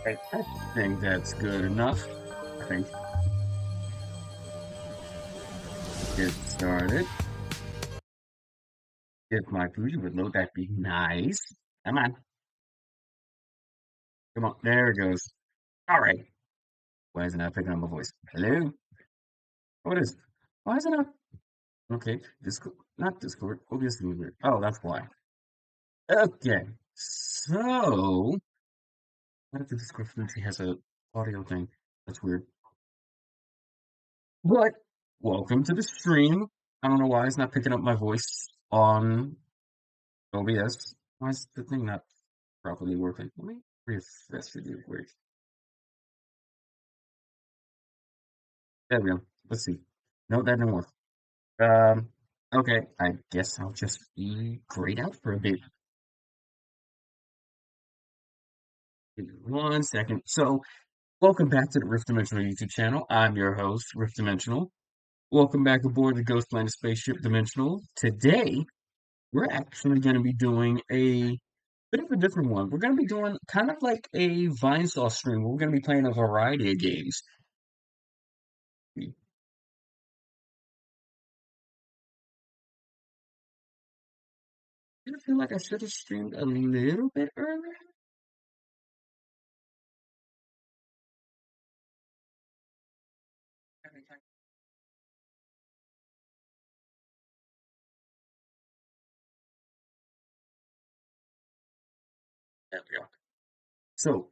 I think that's good enough. I think get started. If my Fuji would load, that'd be nice. Come on. Come on. There it goes. All right. Why isn't that picking up my voice? Hello? What is? Why isn't it? Okay. Discord. Not Discord. OBS is weird. Oh, that's why. Okay. So, what if the Discord function has a audio thing? That's weird. But welcome to the stream. I don't know why it's not picking up my voice on OBS. Why is the thing not properly working? Let me refresh it real quick. There we go. Let's see. No, that didn't work. Um, okay. I guess I'll just be grayed out for a bit. Give me 1 second. So, welcome back to the Rift Dimensional YouTube channel. I'm your host, Rift Dimensional. Welcome back aboard the Ghost Planet Spaceship Dimensional. Today, we're actually going to be doing a bit of a different one. We're going to be doing kind of like a Vine Saw stream. We're going to be playing a variety of games. I feel like I should have streamed a little bit earlier. There we go. So,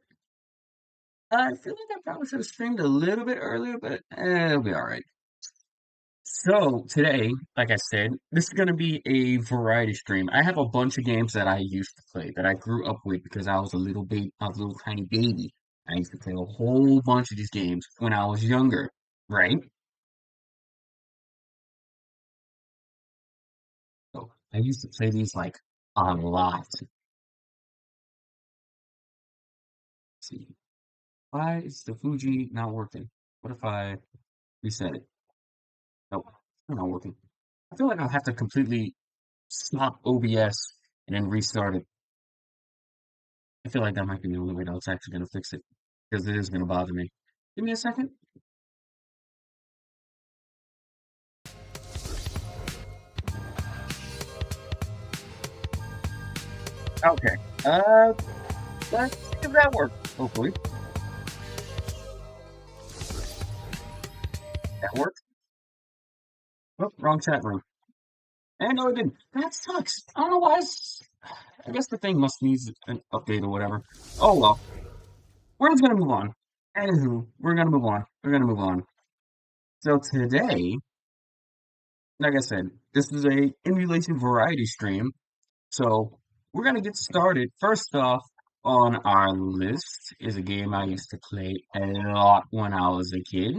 I feel like I probably should have streamed a little bit earlier, but it'll be all right. So today, like I said, this is going to be a variety stream. I have a bunch of games that I used to play that I grew up with because I was a little baby, I was a little tiny baby. I used to play a whole bunch of these games when I was younger, right? So I used to play these like a lot. Let's see, why is the Fuji not working? What if I reset it? Nope, it's not working. I feel like I'll have to completely stop OBS and then restart it. I feel like that might be the only way that's actually going to fix it because it is going to bother me. Give me a second. Okay. Uh, let's see if that works. Hopefully that works. Oh, wrong chat room. And no, it didn't. That sucks. I don't know why. I guess the thing must need an update or whatever. Oh well. We're just gonna move on. Anywho, we're gonna move on. We're gonna move on. So today, like I said, this is a emulation variety stream. So we're gonna get started. First off, on our list is a game I used to play a lot when I was a kid.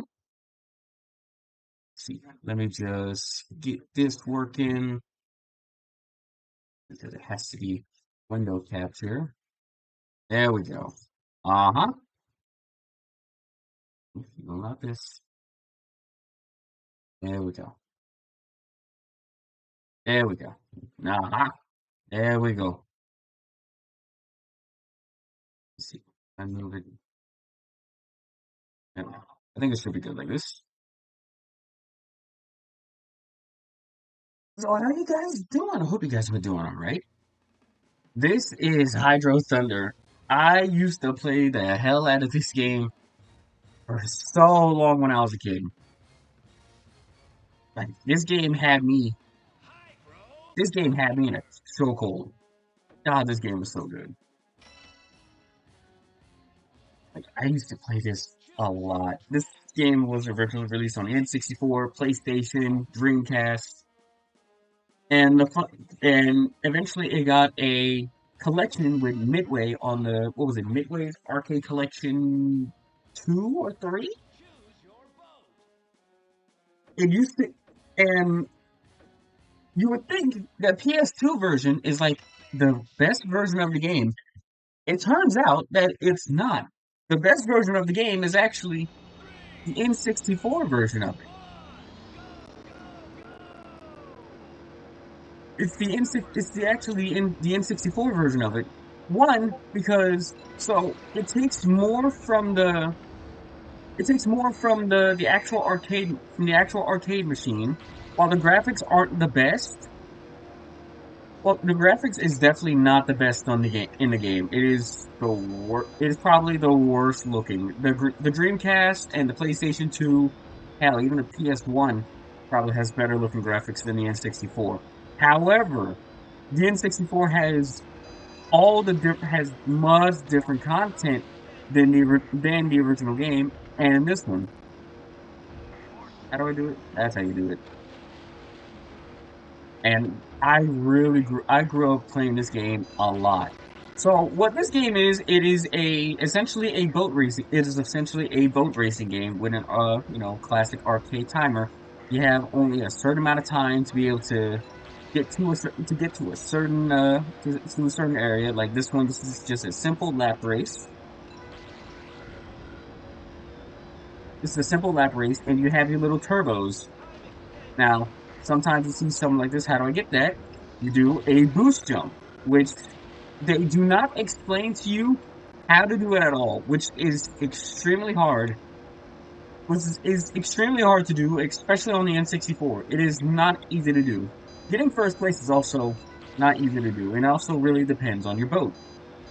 See, let me just get this working because it has to be window capture. There we go. Uh-huh. No, not this. There we go. There we go. Uh-huh. There we go. Let's see. I move it. There we go. I think it should be good like this. So how you guys doing? I hope you guys have been doing all right. This is Hydro Thunder. I used to play the hell out of this game for so long when I was a kid. Like this game had me in a chokehold. God, this game was so good. Like I used to play this a lot. This game was originally released on N64, PlayStation, Dreamcast, and and eventually it got a collection with Midway on the what was it? Midway's Arcade Collection 2 or 3. It used to, and you would think the PS2 version is like the best version of the game. It turns out that it's not. The best version of the game is actually the N64 version of it. It's the N6, it's the actually in the N64 version of it. One, because so it takes more from the actual arcade machine. While the graphics aren't the best, well, the graphics is definitely not the best on the game in the game. It is the It is probably the worst looking. The Dreamcast and the PlayStation 2, hell, even the PS1 probably has better looking graphics than the N64. However, the N64 has much different content than the original game, and this one. How do I do it? That's how you do it. And I grew up playing this game a lot. So what this game is, it is essentially a boat racing game with an classic arcade timer. You have only a certain amount of time to be able to get to a certain to a certain area. Like this one, this is just a simple lap race. This is a simple lap race, and you have your little turbos. Now, sometimes you see something like this. How do I get that? You do a boost jump, which they do not explain to you how to do it at all, which is extremely hard to do, especially on the N64. It is not easy to do. Getting first place is also not easy to do, and it also really depends on your boat.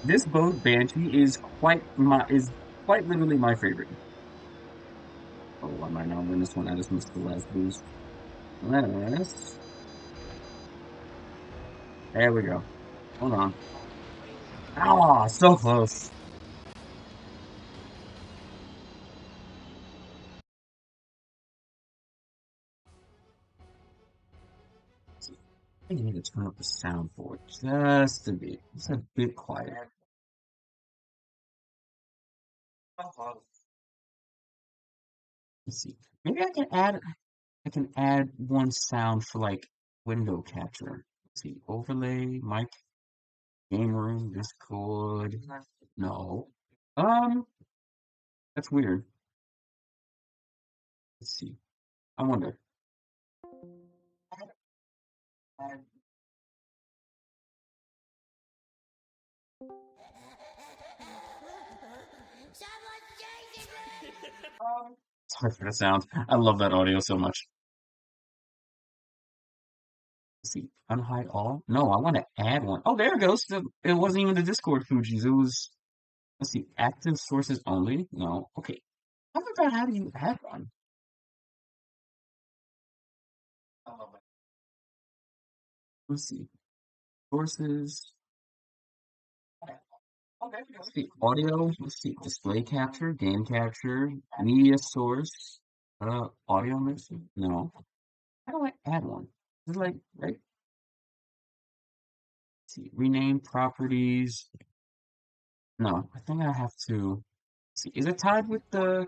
This boat, Banshee, is quite literally my favorite. Oh, I might not win this one. I just missed the last boost. Let's. There we go. Hold on. Ah, so close. I think I need to turn up the sound for it just a bit. It's a bit quiet. Let's see. Maybe I can add one sound for like window capture. Let's see. Overlay, mic, game room, Discord. No. Um, that's weird. Let's see. I wonder. Sorry for the sound. I love that audio so much. Let's see. Unhide all? No, I want to add one. Oh, there it goes. It wasn't even the Discord Fuji's. It was, let's see, active sources only? No. Okay. I forgot how do you add one? Let's see. Sources. Let's see. Audio. Let's see. Display capture, game capture, media source. Audio mixer? No. How do I add one? Is it like, right? Let's see. Rename properties. No, I think I have to. See, is it tied with the?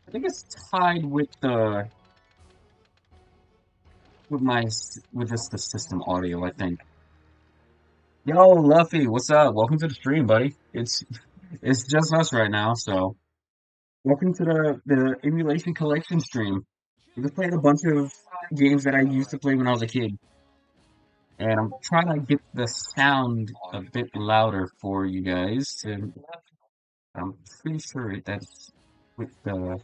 I think it's tied with this the system audio. I think. Yo, Luffy, what's up? Welcome to the stream, buddy. It's just us right now, so welcome to the emulation collection stream. We just played a bunch of games that I used to play when I was a kid, and I'm trying to get the sound a bit louder for you guys. And I'm pretty sure that's with the.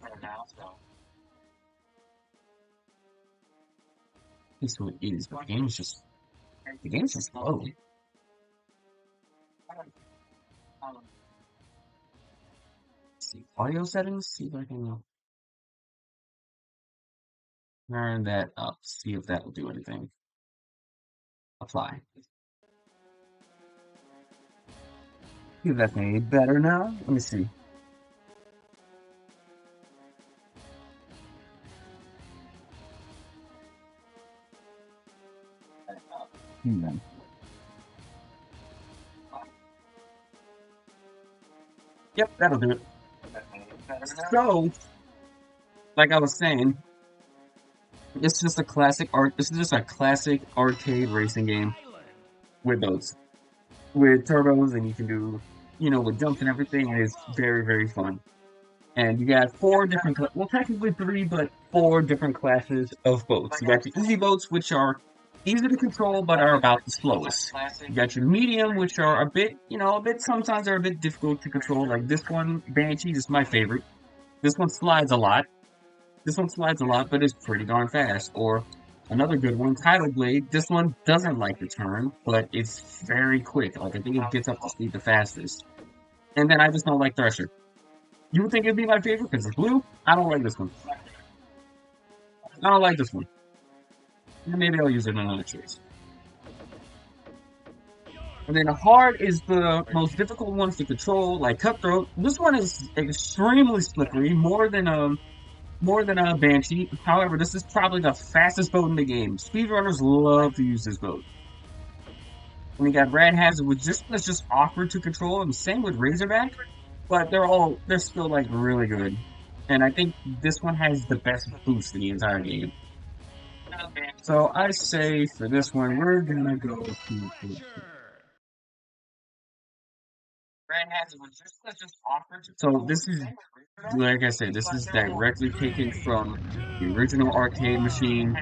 So it is. But the game's just slow. Let's see audio settings. See if I can turn that up. See if that will do anything. Apply. See if that's any better now. Let me see. Hmm. Yep, that'll do it. So, like I was saying, This is just a classic arcade racing game with those with turbos, and you can do, with jumps and everything. And it's very, very fun. And you got four different, well, technically three, but four different classes of boats. You got your easy boats, which are easy to control but are about the slowest. You got your medium, which are a bit, a bit sometimes are a bit difficult to control. Like this one, Banshee, is my favorite. This one slides a lot. This one slides a lot, but it's pretty darn fast. Or another good one, Tidal Blade. This one doesn't like to turn, but it's very quick. Like I think it gets up to speed the fastest. And then I just don't like Thresher. You would think it'd be my favorite because it's blue. I don't like this one. I don't like this one. Maybe I'll use it in another chase. And then hard is the most difficult ones to control, like Cutthroat. This one is extremely slippery, more than a Banshee. However, this is probably the fastest boat in the game. Speedrunners love to use this boat. And we got Rad Hazard, which is just awkward to control, and same with Razorback. But they're still like really good. And I think this one has the best boost in the entire game. So I say for this one, we're gonna go with so this is, like I said, this is directly taken from the original arcade machine.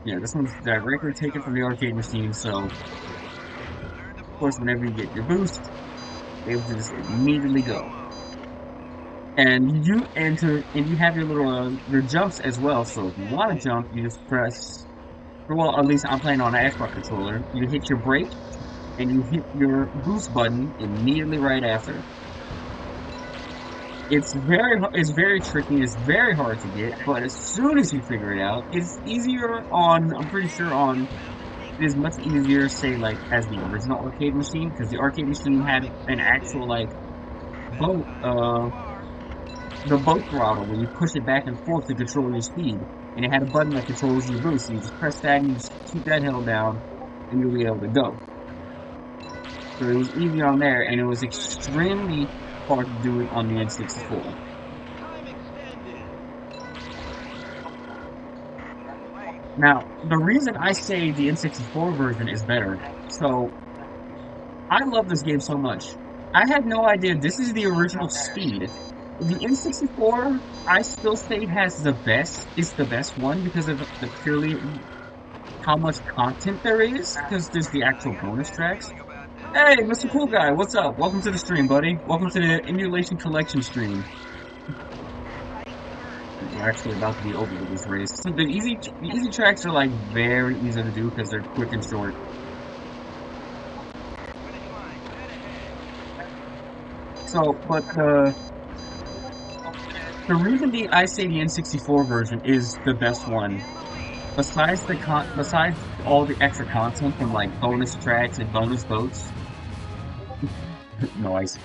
Yeah, this one's directly taken from the arcade machine, so of course whenever you get your boost, you're able to just immediately go. And you have your little your jumps as well, so if you want to jump, you just press, well, at least I'm playing on an Xbox controller, you hit your brake, and you hit your boost button immediately right after. It's very tricky, it's very hard to get, but as soon as you figure it out, it's easier I'm pretty sure it is much easier, say, like, as the original arcade machine, because the arcade machine had an actual, like, boat, the boat throttle, where you push it back and forth to control your speed, and it had a button that controls your boost, so you just press that and you just keep that held down, and you'll be able to go. So it was easy on there, and it was extremely hard to do it on the N64. Now, the reason I say the N64 version is better, so I love this game so much. I had no idea this is the original speed. The N64, I still say it's the best one because of the purely how much content there is, because there's the actual bonus tracks. Hey, Mr. Cool Guy, what's up? Welcome to the stream, buddy. Welcome to the Emulation Collection stream. We're actually about to be over with this race. So the easy tracks are like very easy to do because they're quick and short. So, but the reason I say the N64 version is the best one, besides all the extra content from like bonus tracks and bonus boats. Noise.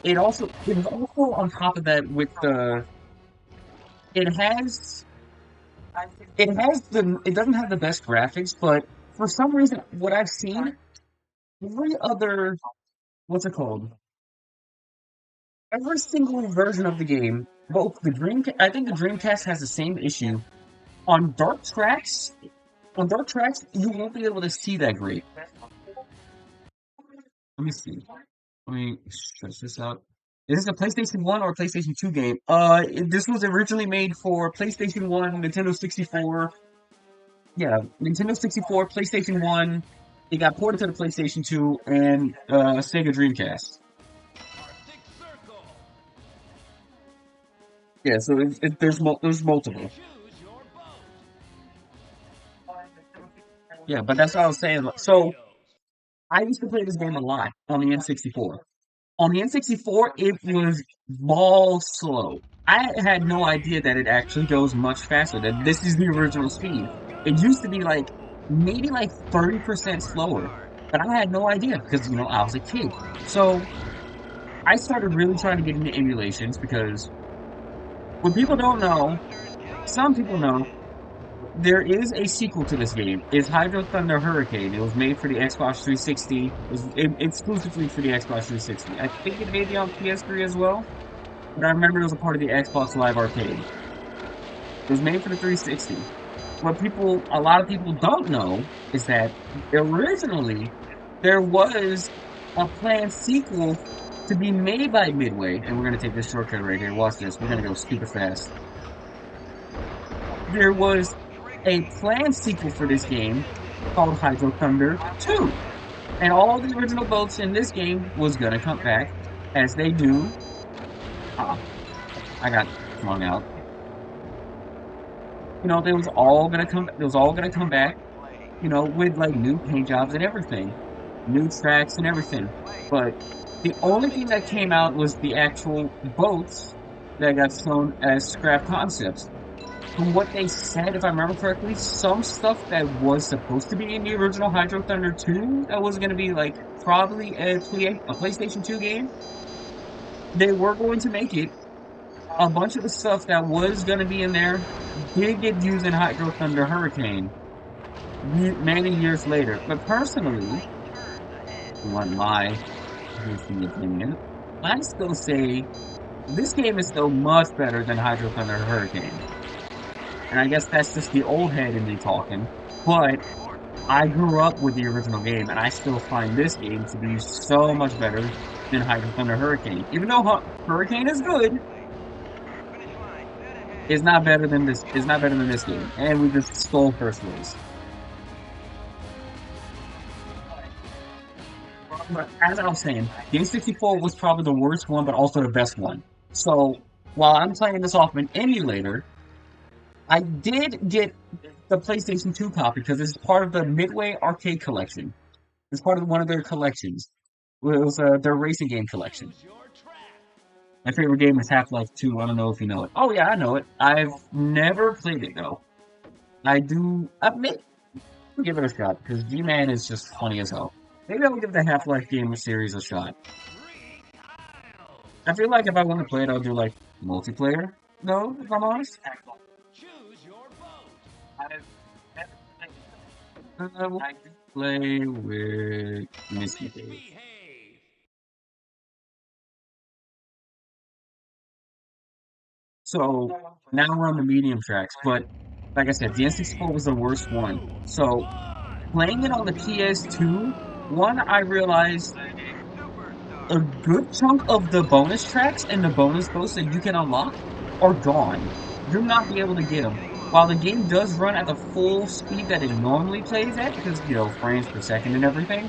It is also on top of that with it has it doesn't have the best graphics, but for some reason what I've seen, every other, what's it called? Every single version of the game, both I think the Dreamcast has the same issue. On dark tracks, you won't be able to see that great. Let me see. Let me stretch this out. Is this a PlayStation 1 or PlayStation 2 game? This was originally made for PlayStation 1, Nintendo 64. Yeah, Nintendo 64, PlayStation 1. It got ported to the PlayStation 2 and Sega Dreamcast. Yeah, so there's multiple. Yeah, but that's what I was saying. So I used to play this game a lot on the N64. On the N64, it was ball slow. I had no idea that it actually goes much faster, that this is the original speed. It used to be like, maybe like 30% slower, but I had no idea because, I was a kid. So I started really trying to get into emulations because what people don't know, some people know, there is a sequel to this game. It's Hydro Thunder Hurricane. It was made for the Xbox 360. It was exclusively for the Xbox 360. I think it may be on PS3 as well, but I remember it was a part of the Xbox Live Arcade. It was made for the 360. What a lot of people don't know is that originally there was a planned sequel to be made by Midway, and we're gonna take this shortcut right here. Watch this. We're gonna go super fast. There was a planned sequel for this game called Hydro Thunder 2. And all the original boats in this game was gonna come back, as they do. Ah, I got flung out. You know, they was all gonna come. It was all gonna come back. You know, with like new paint jobs and everything, new tracks and everything. But the only thing that came out was the actual boats that got shown as scrap concepts. From what they said, if I remember correctly, some stuff that was supposed to be in the original Hydro Thunder 2 that was going to be like probably a PlayStation 2 game, they were going to make it. A bunch of the stuff that was going to be in there did get used in Hydro Thunder Hurricane many years later. But personally, if you want my personal opinion, I still say this game is still much better than Hydro Thunder Hurricane. And I guess that's just the old head in me talking. But I grew up with the original game, and I still find this game to be so much better than Hydro Thunder Hurricane. Even though Hurricane is good, it's not better than this. It's not better than this game. And we just stole first place. But as I was saying, Game 64 was probably the worst one, but also the best one. So while I'm playing this off an emulator, I did get the PlayStation 2 copy because it's part of the Midway Arcade Collection. It's part of one of their collections. It was their racing game collection. My favorite game is Half-Life 2. I don't know if you know it. Oh yeah, I know it. I've never played it though. I do admit, give it a shot because G-Man is just funny as hell. Maybe I'll give the Half-Life game series a shot. I feel like if I want to play it, I'll do like multiplayer. No, if I'm honest. I will play with Misty. So now we're on the medium tracks, but like I said, the N64 was the worst one. So playing it on the PS2, one, I realized a good chunk of the bonus tracks and the bonus boats that you can unlock are gone. You'll not be able to get them. While the game does run at the full speed that it normally plays at, because, you know, frames per second and everything,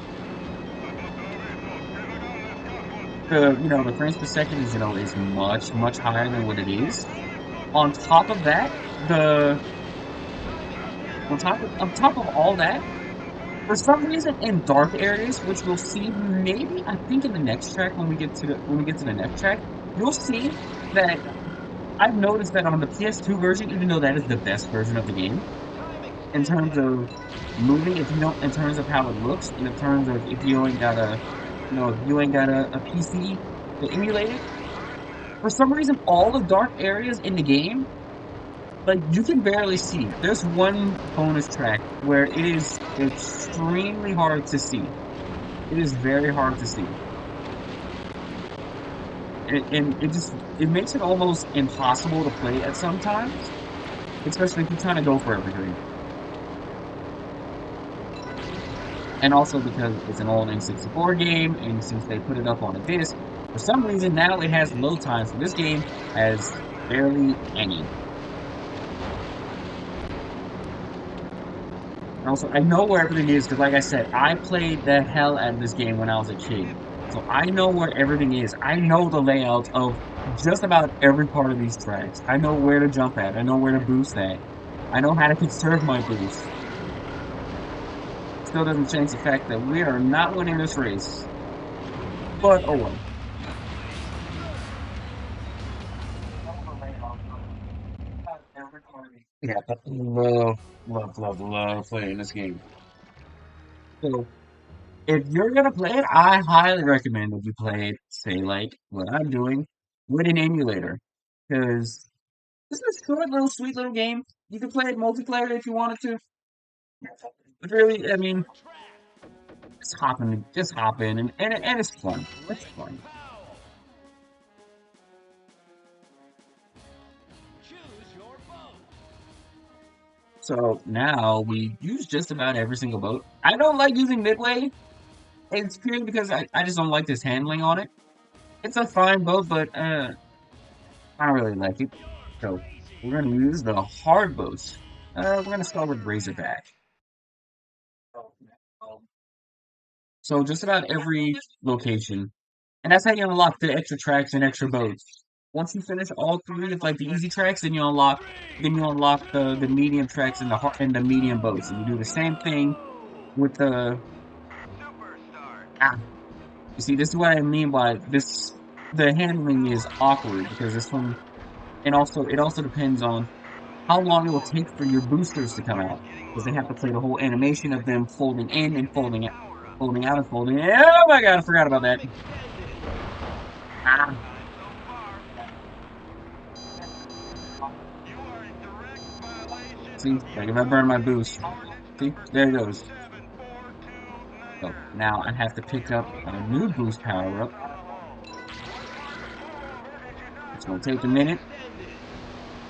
the frames per second is, is much, much higher than what it is. On top of that, on top of all that, for some reason in dark areas, which we'll see maybe I think in the next track when we get to the next track, you'll see that I've noticed that on the PS2 version, even though that is the best version of the game, in terms of moving, if you don't, in terms of how it looks, and in terms of if you ain't got if you ain't got a PC to emulate it, for some reason, all the dark areas in the game, like you can barely see. There's one bonus track where it is extremely hard to see. It is very hard to see. And it makes it almost impossible to play at sometimes, especially if you're trying to go for everything. And also because it's an old N64 game, and since they put it up on a disc, for some reason now it has load times. So this game has barely any. And also, I know where everything is because, like I said, I played the hell out of this game when I was a kid. So I know where everything is. I know the layout of just about every part of these tracks. I know where to jump at. I know where to boost at. I know how to conserve my boost. Still doesn't change the fact that we are not winning this race. But, oh well. Yeah, I love playing this game. So, if you're gonna play it, I highly recommend that you play it, say, like what I'm doing, with an emulator. Because this is a short little sweet little game. You can play it multiplayer if you wanted to. But really, I mean, just hop in, and it's fun. It's fun. So now we use just about every single boat. I don't like using Midway. It's purely because I just don't like this handling on it. It's a fine boat, but I don't really like it. So we're gonna use the hard boats. We're gonna start with Razorback. So just about every location, and that's how you unlock the extra tracks and extra boats. Once you finish all three of like the easy tracks, then you unlock the medium tracks and the medium boats, and you do the same thing with the ah. You see, this is what I mean by this. The handling is awkward because this one, and also it also depends on how long it will take for your boosters to come out because they have to play the whole animation of them folding in and folding out and folding in. Oh my god, I forgot about that. Ah, see, like if I burn my boost, see, there it goes. So now I have to pick up a new boost power up. It's gonna take a minute.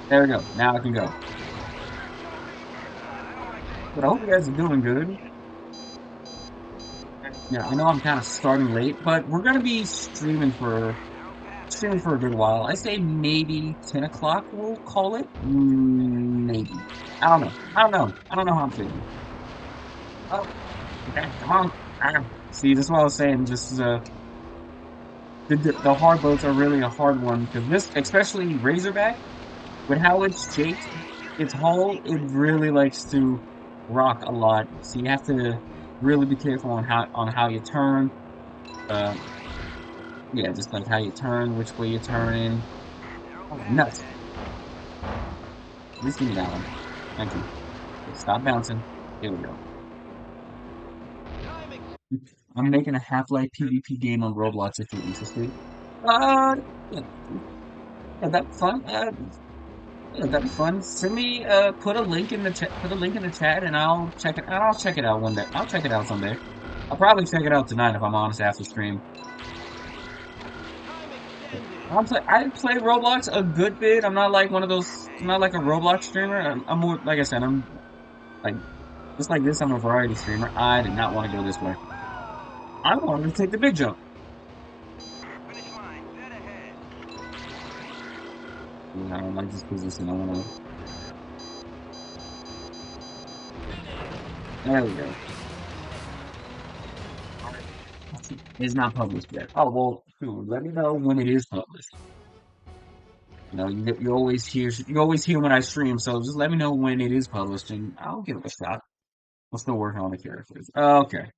There we go. Now I can go. But I hope you guys are doing good. Yeah, I know I'm kind of starting late, but we're gonna be streaming for a good while. I say maybe 10 o'clock we'll call it. Maybe. I don't know. I don't know. I don't know how I'm feeling. Oh, okay, come on. See, that's what I was saying. Just the hard boats are really a hard one because this, especially Razorback, with how it's shaped, its hull, it really likes to rock a lot. So you have to really be careful on how you turn. Uh, yeah, just like how you turn, which way you turn in. Oh, nuts. Just give me that one. Thank you. Okay, stop bouncing. There we go. I'm making a Half-Life PvP game on Roblox if you're interested. Uh, yeah, yeah, that'd be fun. Yeah, that'd be fun. Send me, put a link in the chat, put a link in the chat, and I'll check it out one day. I'll check it out someday. I'll probably check it out tonight if I'm honest after stream. I play Roblox a good bit. I'm not like one of those. I'm not like a Roblox streamer. I'm more like I said. I'm like just like this. I'm a variety streamer. I did not want to go this way. I wanted to take the big jump. Yeah, I don't like this position. I want to. There we go. It's not published yet. Oh well, shoot, let me know when it is published. You know, you always hear when I stream, so just let me know when it is published, and I'll give it a shot. I'm still working on the characters. Okay.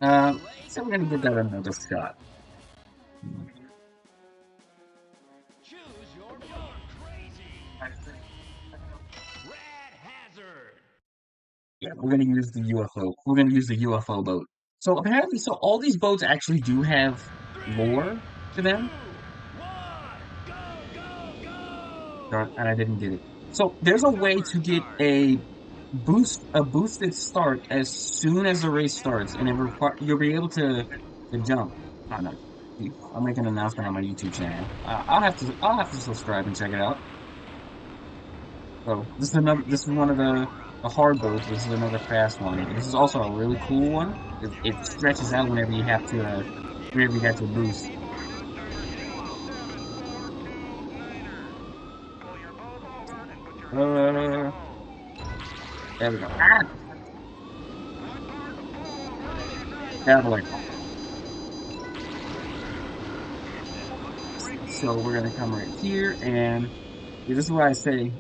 So we're gonna give that another shot. Yeah, we're gonna use the UFO. We're gonna use the UFO boat. So apparently, so all these boats actually do have lore to them. Darn, and I didn't get it. So there's a way to get a boosted start as soon as the race starts, and you'll be able to jump. I don't know. I'll make an announcement on my YouTube channel. I'll have to subscribe and check it out. So this is one of the hard boats. This is another fast one. This is also a really cool one. It stretches out whenever you got your boost. Uh, there we go. Ah, definitely. So we're gonna come right here, and yeah, this is why I say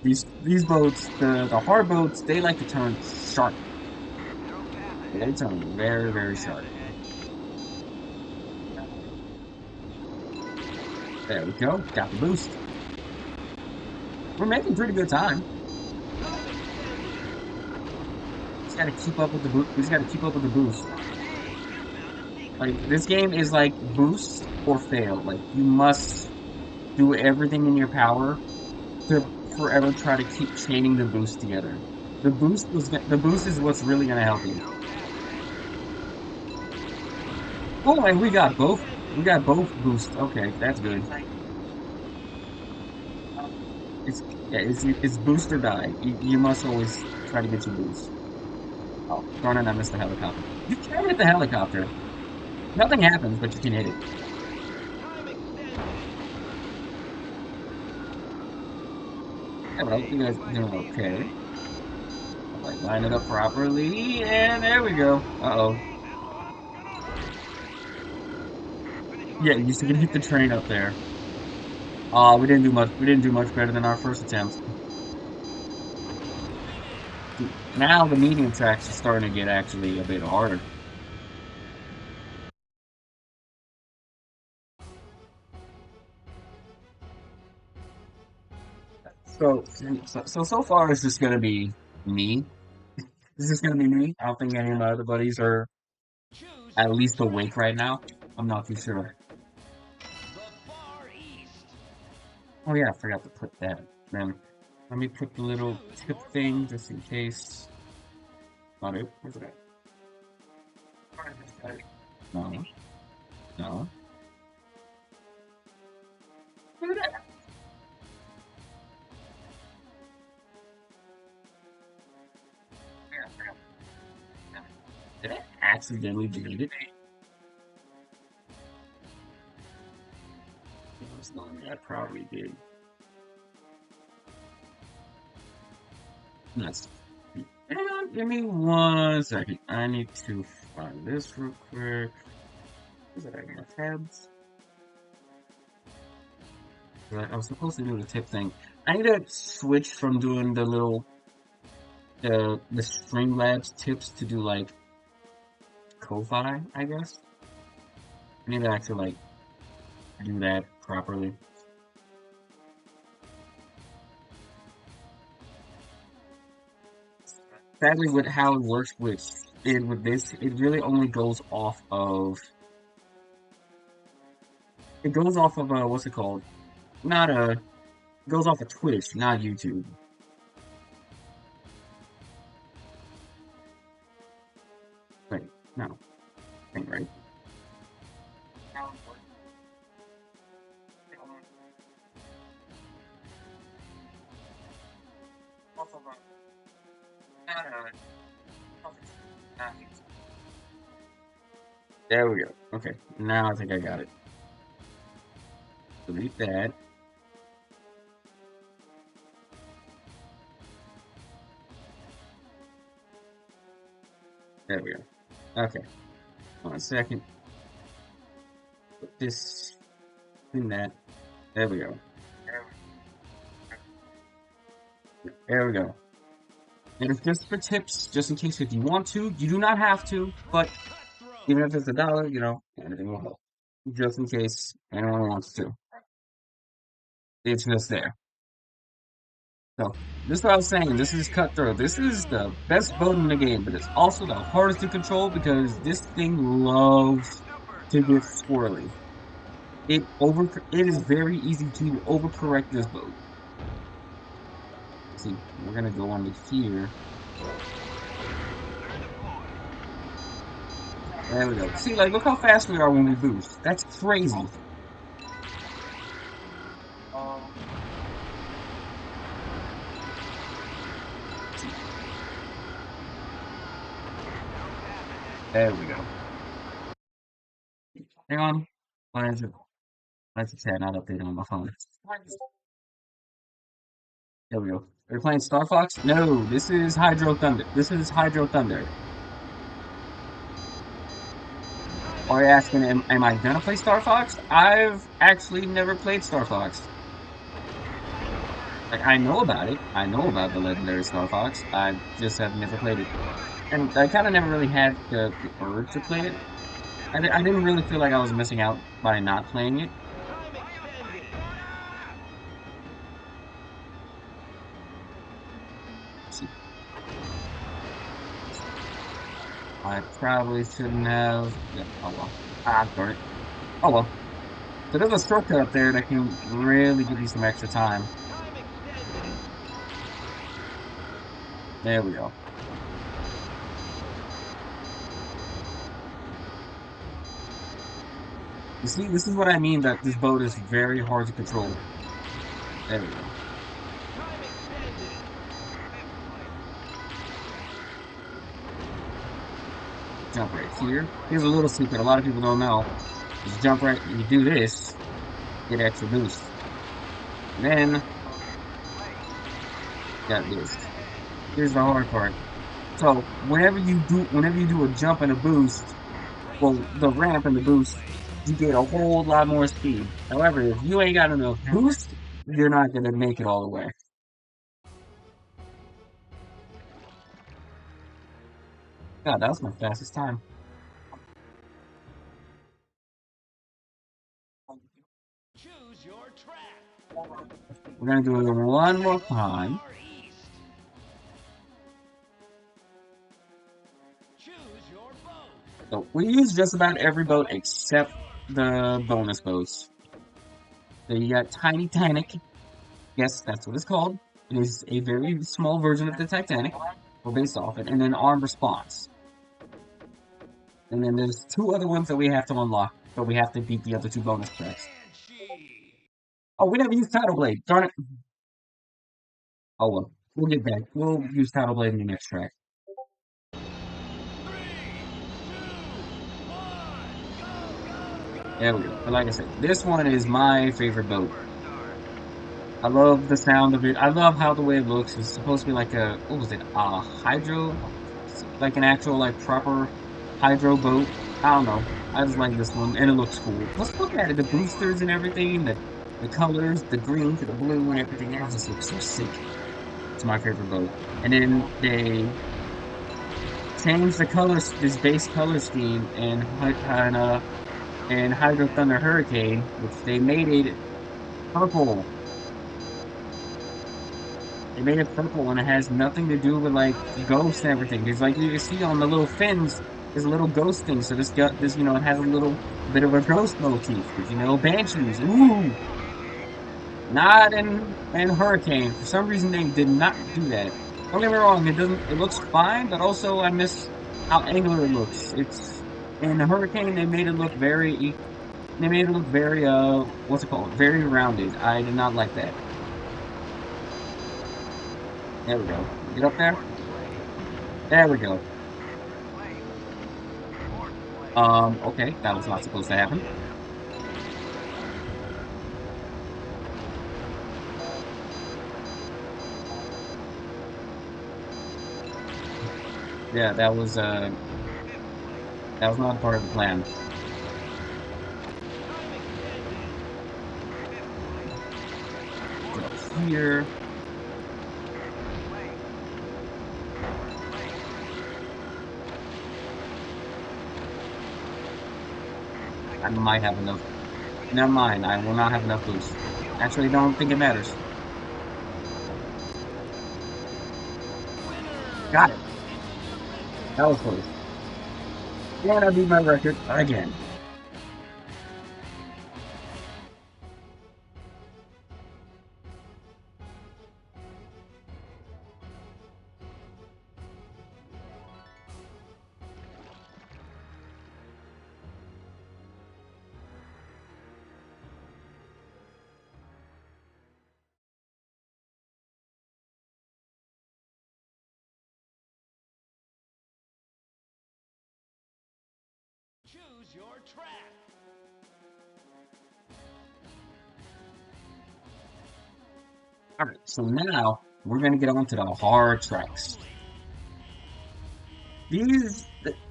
these boats, the hard boats, they like to turn sharp. They turn very sharp. There we go. Got the boost. We're making pretty good time. Just gotta keep up with the boost. We just gotta keep up with the boost. Like this game is like boost or fail. Like you must do everything in your power to forever try to keep chaining the boost together. The boost is what's really gonna help you. Oh, and we got both boosts. Okay, that's good. It's yeah, it's boost or die. You must always try to get your boost. Oh, darn it, I missed the helicopter. You can hit the helicopter. Nothing happens, but you can hit it. Yeah, well, you guys are doing okay. Like, line it up properly, and there we go. Uh-oh. Yeah, you should hit the train up there. We didn't do much. We didn't do much better than our first attempt. Now the medium tracks are starting to get actually a bit harder. So far it's just gonna be me. This is gonna be me. I don't think any of my other buddies are at least awake right now. I'm not too sure. Oh yeah, I forgot to put that. Then let me put the little tip thing just in case. Not it. Where's it at? No, no. Where's it at? Did I accidentally delete it? I probably did. Let's see. Hang on, give me 1 second. I need to find this real quick. Is it in my tabs? I was supposed to do the tip thing. I need to switch from doing the little the Streamlabs tips to do like Ko-Fi, I guess. I need to actually like do that properly. Sadly, with how it works with this, it really only goes off of what's it called? Not a it goes off of Twitch, not YouTube. Wait, no, ain't right. There we go. Okay, now I think I got it. Delete that. There we go. Okay, 1 second. Put this in that. There we go. There we go. And it's just for tips, just in case if you want to. You do not have to, but even if it's $1, anything will help. Just in case anyone wants to. It's just there. So, this is what I was saying. This is cutthroat. This is the best boat in the game, but it's also the hardest to control because this thing loves to get squirrely. It is very easy to overcorrect this boat. See, we're gonna go under here. There we go. See, like, look how fast we are when we boost. That's crazy. There we go. Hang on. Why is it sad not updating on my phone? There we go. Are you playing Star Fox? No, this is Hydro Thunder. This is Hydro Thunder. Are you asking, am I gonna play Star Fox? I've actually never played Star Fox. Like, I know about it. I know about the legendary Star Fox. I just have never played it. And I kind of never really had the urge to play it. I didn't really feel like I was missing out by not playing it. I probably shouldn't have. Yeah, oh well. Darn it. Oh well. So there's a shortcut up there that can really give you some extra time. There we go. You see, this is what I mean that this boat is very hard to control. There we go. jump right here. Here's a little secret a lot of people don't know. Just jump right, you do this, get extra boost. And then, got this. Here's the hard part. So, whenever you do a jump and a boost, well, the ramp and the boost, you get a whole lot more speed. However, if you ain't got enough boost, you're not gonna make it all the way. God, that was my fastest time. We're gonna do it one more time. So we use just about every boat except the bonus boats. So you got Tiny Titanic. Yes, that's what it's called. It is a very small version of the Titanic, or based off it, and then Armed Response. And then there's two other ones that we have to unlock, but we have to beat the other two bonus tracks. Oh, we never used Tidal Blade. Darn it. Oh well, we'll get back. We'll use Tidal Blade in the next track. There we go. But like I said, this one is my favorite boat. I love the sound of it. I love how the way it looks. It's supposed to be like a, what was it? A hydro, like an actual, like proper hydro boat. I don't know. I just like this one, and it looks cool. Let's look at it. The boosters and everything, the colors, the green to the blue and everything. It just looks so sick. It's my favorite boat. And then they changed the colors, this base color scheme, and Hydro Thunder Hurricane, which they made it purple. They made it purple and it has nothing to do with like ghosts and everything. Because like you can see on the little fins, there's a little ghost thing. So this, it has a little bit of a ghost motif. Because banshees. Ooh, not in Hurricane. For some reason they did not do that. Don't get me wrong, it doesn't. It looks fine, but also I miss how angular it looks. It's in the Hurricane they made it look very. They made it look very what's it called? Very rounded. I did not like that. There we go. Get up there. There we go. Okay, that was not supposed to happen. Yeah, that was not part of the plan. Get up here. I might have enough. Never mind, I will not have enough boost. Actually, I don't think it matters. Got it. That was close. And I beat my record again. Alright, so now we're gonna get on to the hard tracks.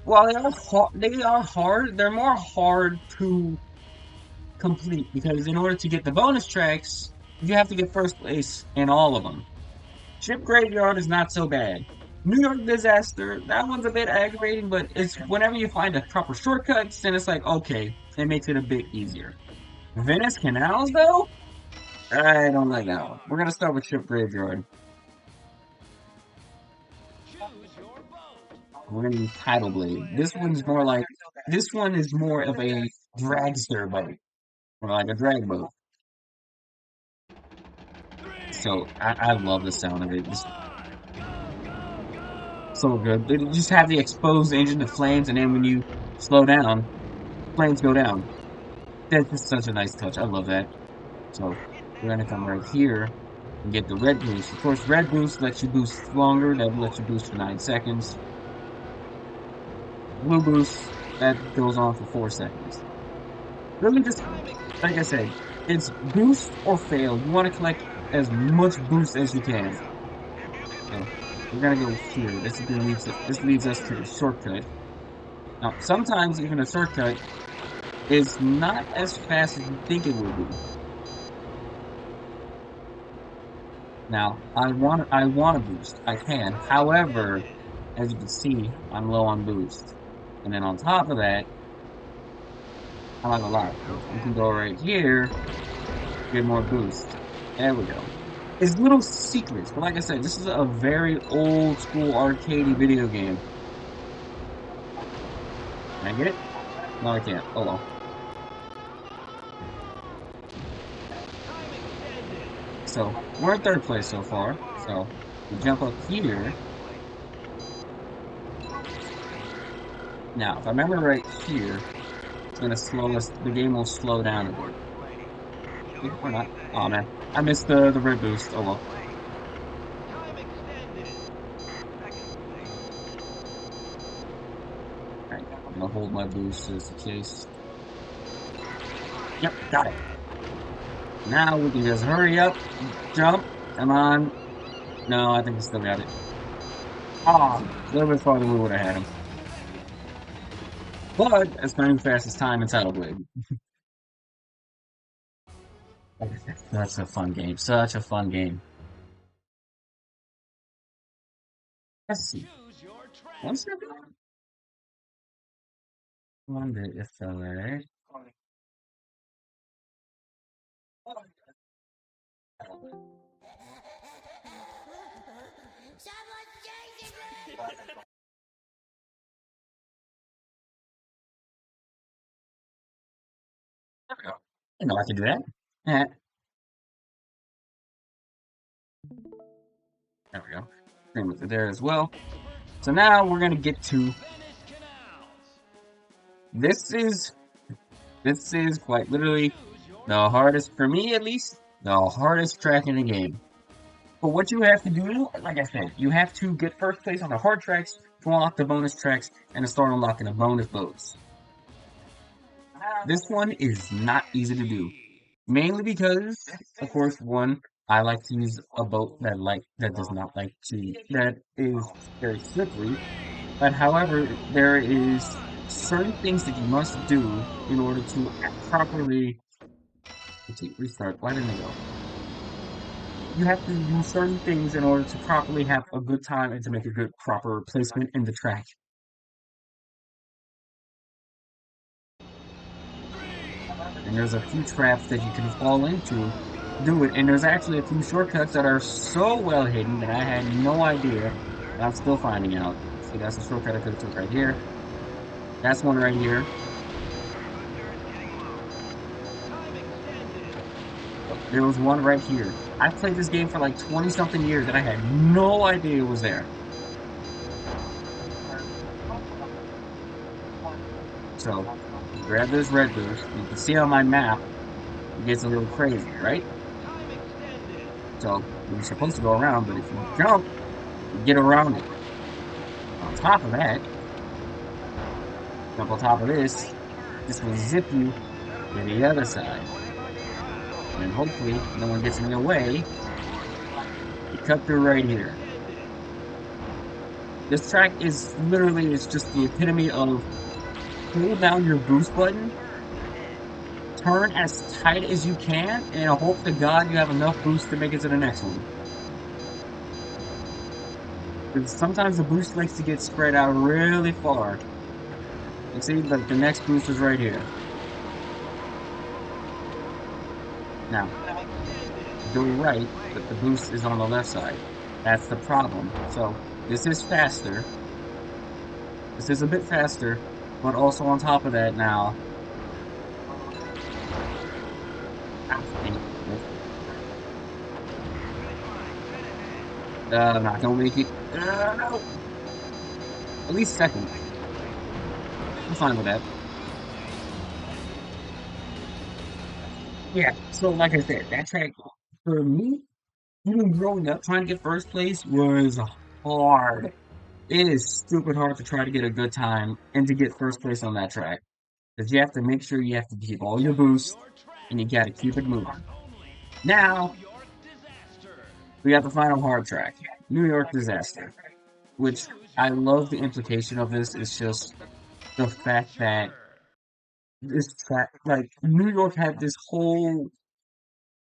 While they are hard, they're more hard to complete because in order to get the bonus tracks, you have to get first place in all of them. Ship Graveyard is not so bad. New York Disaster, that one's a bit aggravating, but it's whenever you find the proper shortcuts, then it's like, okay, it makes it a bit easier. Venice Canals, though? I don't like that one. We're gonna start with Ship Graveyard. We're gonna use Tidal Blade. This one is more of a dragster boat, or like a drag boat. So I love the sound of it. It's so good. They just have the exposed engine to flames, and then when you slow down, flames go down. That's just such a nice touch. I love that. So we're gonna come right here and get the red boost. Of course, red boost lets you boost longer. That lets you boost for 9 seconds. blue boost that goes on for 4 seconds. Really, just like I said, it's boost or fail. You want to collect as much boost as you can. So we're gonna go here. This leads us to the shortcut. Now, sometimes even a shortcut is not as fast as you think it will be. Now, I want to boost. I can. However, as you can see, I'm low on boost. And then on top of that, I like a lot. We can go right here, get more boost. There we go. It's little secrets, but like I said, this is a very old school arcadey video game. Can I get it? No, I can't. Oh well. So we're in third place so far. So we jump up here. Now, if I remember right here, it's gonna slow us. The game will slow down a bit. Or not. Oh man, I missed the red boost. Oh well. Alright, I'm gonna hold my boost just in case. Yep, got it. Now we can just hurry up, jump. Come on. No, I think we still got it. Ah, a little bit farther we would have had him. But it's not even the fastest time inside a blade. That's a fun game. Such a fun game. Let's see. Once you're done, I wonder if there we go. I know I can do that. Eh, there we go. Same with it there as well. So now we're gonna get to this is this is quite literally the hardest for me at least, the hardest track in the game. But what you have to do, like I said, you have to get first place on the hard tracks to unlock the bonus tracks and to start unlocking the bonus boats. This one is not easy to do. Mainly because, of course, one, I like to use a boat that does not like to that is very slippery. But however, there is certain things that you must do in order to properly let's see, restart. Why didn't it go? You have to do certain things in order to properly have a good time and to make a good proper placement in the track. And there's a few traps that you can fall into do it. And there's actually a few shortcuts that are so well hidden that I had no idea. And I'm still finding out. See, that's a shortcut I could have took right here. That's one right here. There was one right here. I've played this game for like 20 something years and I had no idea it was there. So, you grab this red boost. You can see on my map, it gets a little crazy, right? So, you're supposed to go around, but if you jump, you get around it. On top of that, jump on top of this will zip you to the other side. And then hopefully, no one gets in your way. You cut through right here. This track is literally, it's just the epitome of hold down your boost button, turn as tight as you can, and hope to God you have enough boost to make it to the next one. Because sometimes the boost likes to get spread out really far. You see, like the next boost is right here. Now, go right, but the boost is on the left side. That's the problem. So, this is faster. This is a bit faster, but also on top of that now. I'm not gonna make it. No. At least second. I'm fine with that. Yeah, so like I said, that track, for me, even growing up, trying to get first place was hard. It is stupid hard to try to get a good time and to get first place on that track. Because you have to make sure you have to keep all your boosts and you gotta keep it moving. Now, we got the final hard track, New York Disaster, which I love the implication of this. It's just the fact that this track, like, New York had this whole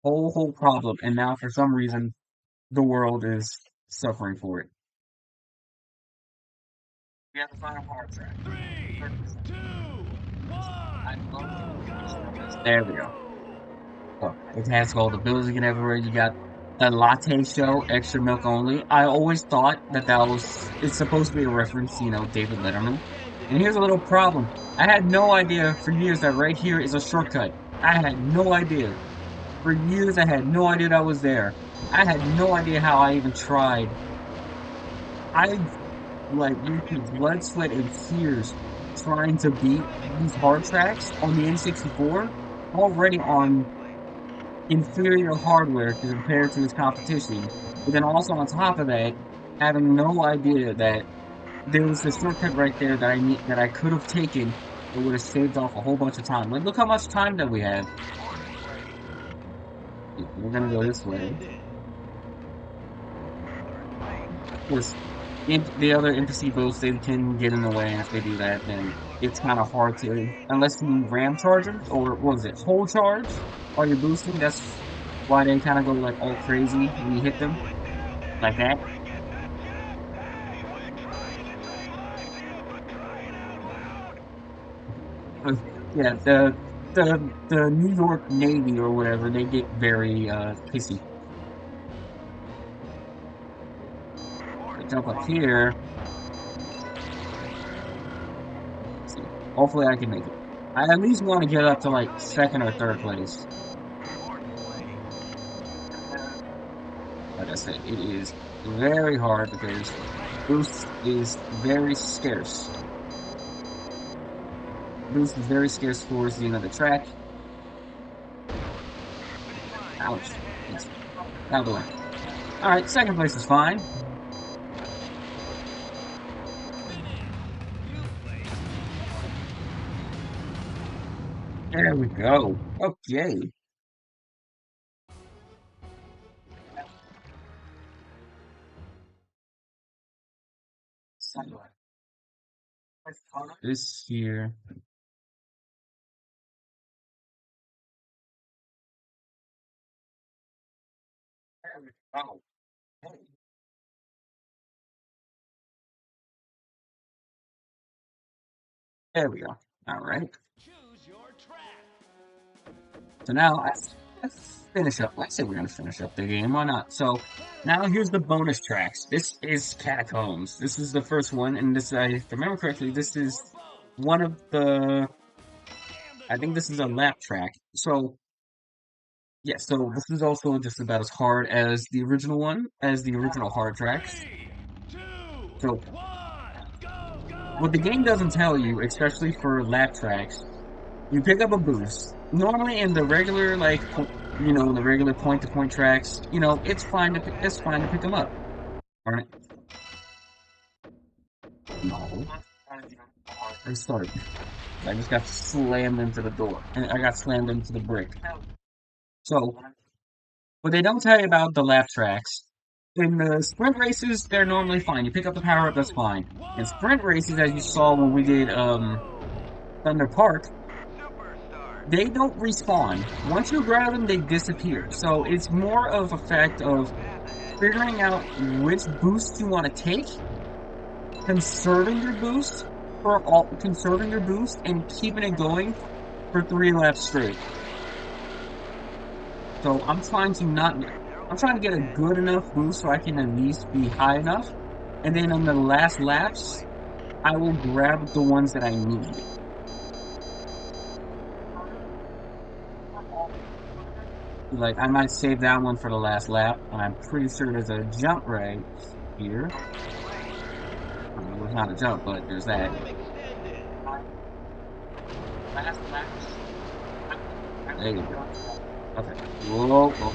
problem, and now for some reason, the world is suffering for it. We have the final hard track. Three, two, I one, love the go, implication go, of this. There we go. go! Look, it has all the building everywhere. You got the latte show, extra milk only. I always thought that it's supposed to be a reference, David Letterman. And here's a little problem. I had no idea for years that right here is a shortcut. I had no idea. For years, I had no idea that was there. I had no idea how I even tried. I like went through blood, sweat, and tears trying to beat these hard tracks on the N64, already on inferior hardware compared to its competition. But then also on top of that, having no idea that there was a shortcut right there that I could have taken that would have saved off a whole bunch of time. Like, look how much time that we have. We're gonna go this way. Of course, the other NPC boats they can get in the way, and if they do that, then it's kind of hard to, unless you ram charge them, or what was it, whole charge while you're boosting. That's why they kind of go like all crazy when you hit them like that. Uh, Yeah, the New York Navy or whatever, they get very pissy. I jump up here. Let's see. Hopefully I can make it. I at least want to get up to like second or third place. Like I said, it is very hard because boost is very scarce. Boost is very scarce towards the end of the track. Ouch. Yes. Out of the way. Alright, second place is fine. There we go. Okay. This here. There we go. There we go. Alright. Choose your track. So now let's finish up. Let's say we're gonna finish up the game. Why not? So now here's the bonus tracks. This is Catacombs. This is the first one, and this, if I remember correctly, this is Your vote. one of the. And the I think this is a torpedo. lap track. So yeah, so this is also just about as hard as the original one, as the original hard tracks. Three, two, So one, go, go, what the game doesn't tell go! you, especially for lap tracks, you pick up a boost. Normally in the regular in the regular point to point tracks, it's fine to pick them up. All right. No. I started. I just got slammed into the door, and I got slammed into the brick. So what they don't tell you about the lap tracks. In the sprint races, they're normally fine. You pick up the power up, that's Two, fine. In sprint one, races, as you go, saw when we go, did go! Thunder Park, Superstar. they don't respawn. Once you grab them, they disappear. So it's more of a fact of figuring out which boost you want to take, conserving your boost, and keeping it going for 3 laps straight. So I'm trying to get a good enough boost so I can at least be high enough. And then on the last laps, I will grab the ones that I need. Like, I might save that one for the last lap, and I'm pretty sure there's a jump right here. Well, it's not a jump, but there's that. Last laps. There you go. Okay. Whoa, whoa.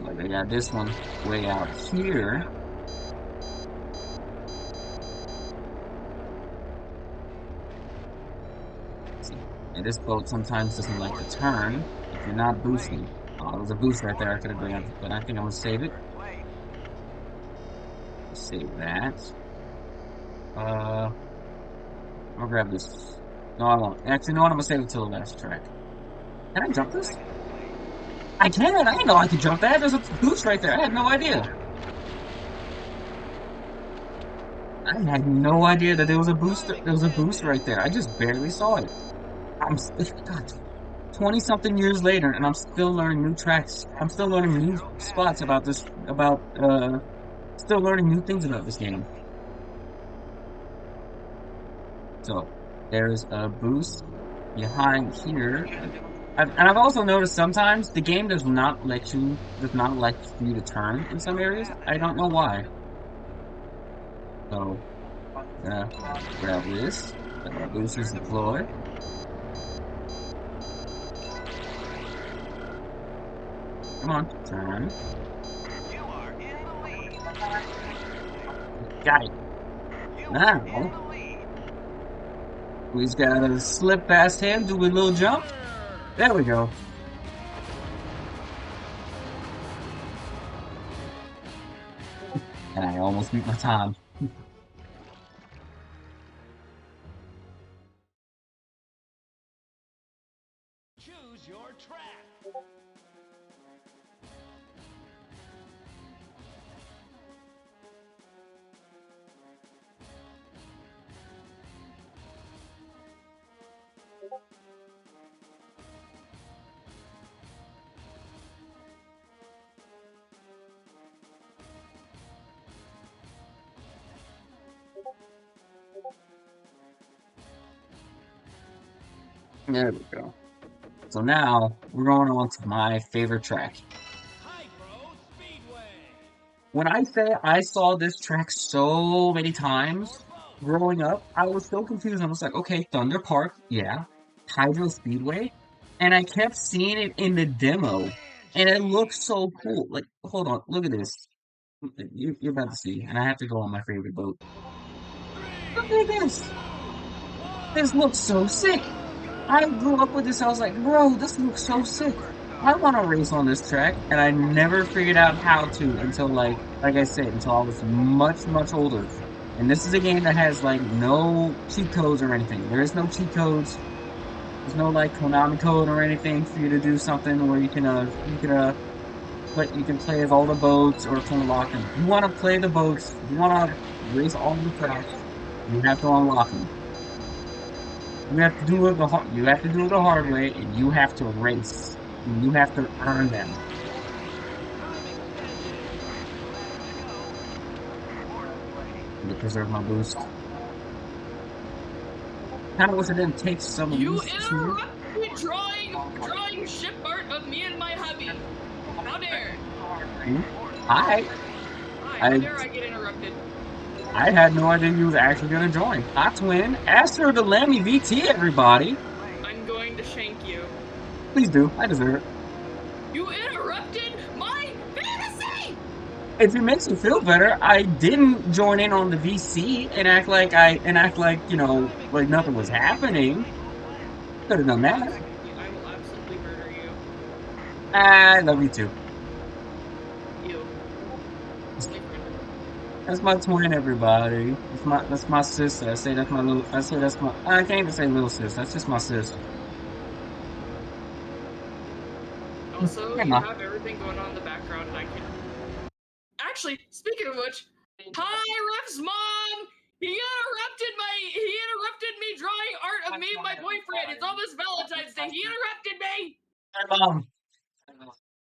Like, I got this one way out here. And this boat sometimes doesn't like to turn if you're not boosting. Oh, there was a boost right there I could have grabbed, but I think I'm gonna save it. First place. Save that. I'm gonna grab this. No, I won't. Actually, no, I'm gonna save it till the last track. Can I jump this? I can! I didn't know I could jump that! There's a boost right there! I had no idea! I had no idea that there was a boost. There was a boost right there. I just barely saw it. God, 20 something years later, and I'm still learning new tracks. I'm still learning new spots about this. Still learning new things about this game. So there's a boost behind here. And I've also noticed sometimes the game does not let you to turn in some areas. I don't know why. So, grab this. Let my boosters deploy. Come on, turn. You are in the lead. Got it. You are in Now, the lead. we just gotta slip past him, do a little jump. There we go. And I almost beat my time. Choose your track. There we go. So now we're going on to my favorite track. Hypro Speedway. When I say I saw this track so many times Your vote. growing up, I was so confused. I was like, okay, Thunder Park, yeah, Hydro Speedway, and I kept seeing it in the demo, and it looked so cool. Like, hold on, look at this. You're about to see, and I have to go on my favorite boat. Look at this. This looks so sick. I grew up with this. I was like, bro, this looks so sick. I want to race on this track, and I never figured out how to until like I said, until I was much, much older. And this is a game that has like no cheat codes or anything. There is no cheat codes. There's no like Konami code or anything for you to do something where you can play as all the boats or to unlock them. You want to play the boats. You want to race all the tracks. You have to unlock them. You have to do it the hard way, and you have to race. And you have to earn them. To preserve my boost. Kind of wish I didn't take some of You these. interrupted drawing ship art of me and my hubby. How dare? Hi. Hi, I how dare I get interrupted? I had no idea you was actually gonna join. Hi, twin. Ask her to let me VT everybody. I'm going to shank you. Please do. I deserve it. You interrupted my fantasy! If it makes you feel better, I didn't join in on the VC and act like like nothing was happening. Could have done that. I will absolutely murder you. I love you too. You. That's my twin, everybody. That's my sister. I say that's my I can't even say little sis. That's just my sis. Also, Yeah, you ma. have everything going on in the background, and I can. Actually, speaking of which, hi, Ref's mom. He interrupted me drawing art of me and my boyfriend. It's almost Valentine's Day. He interrupted me. My mom.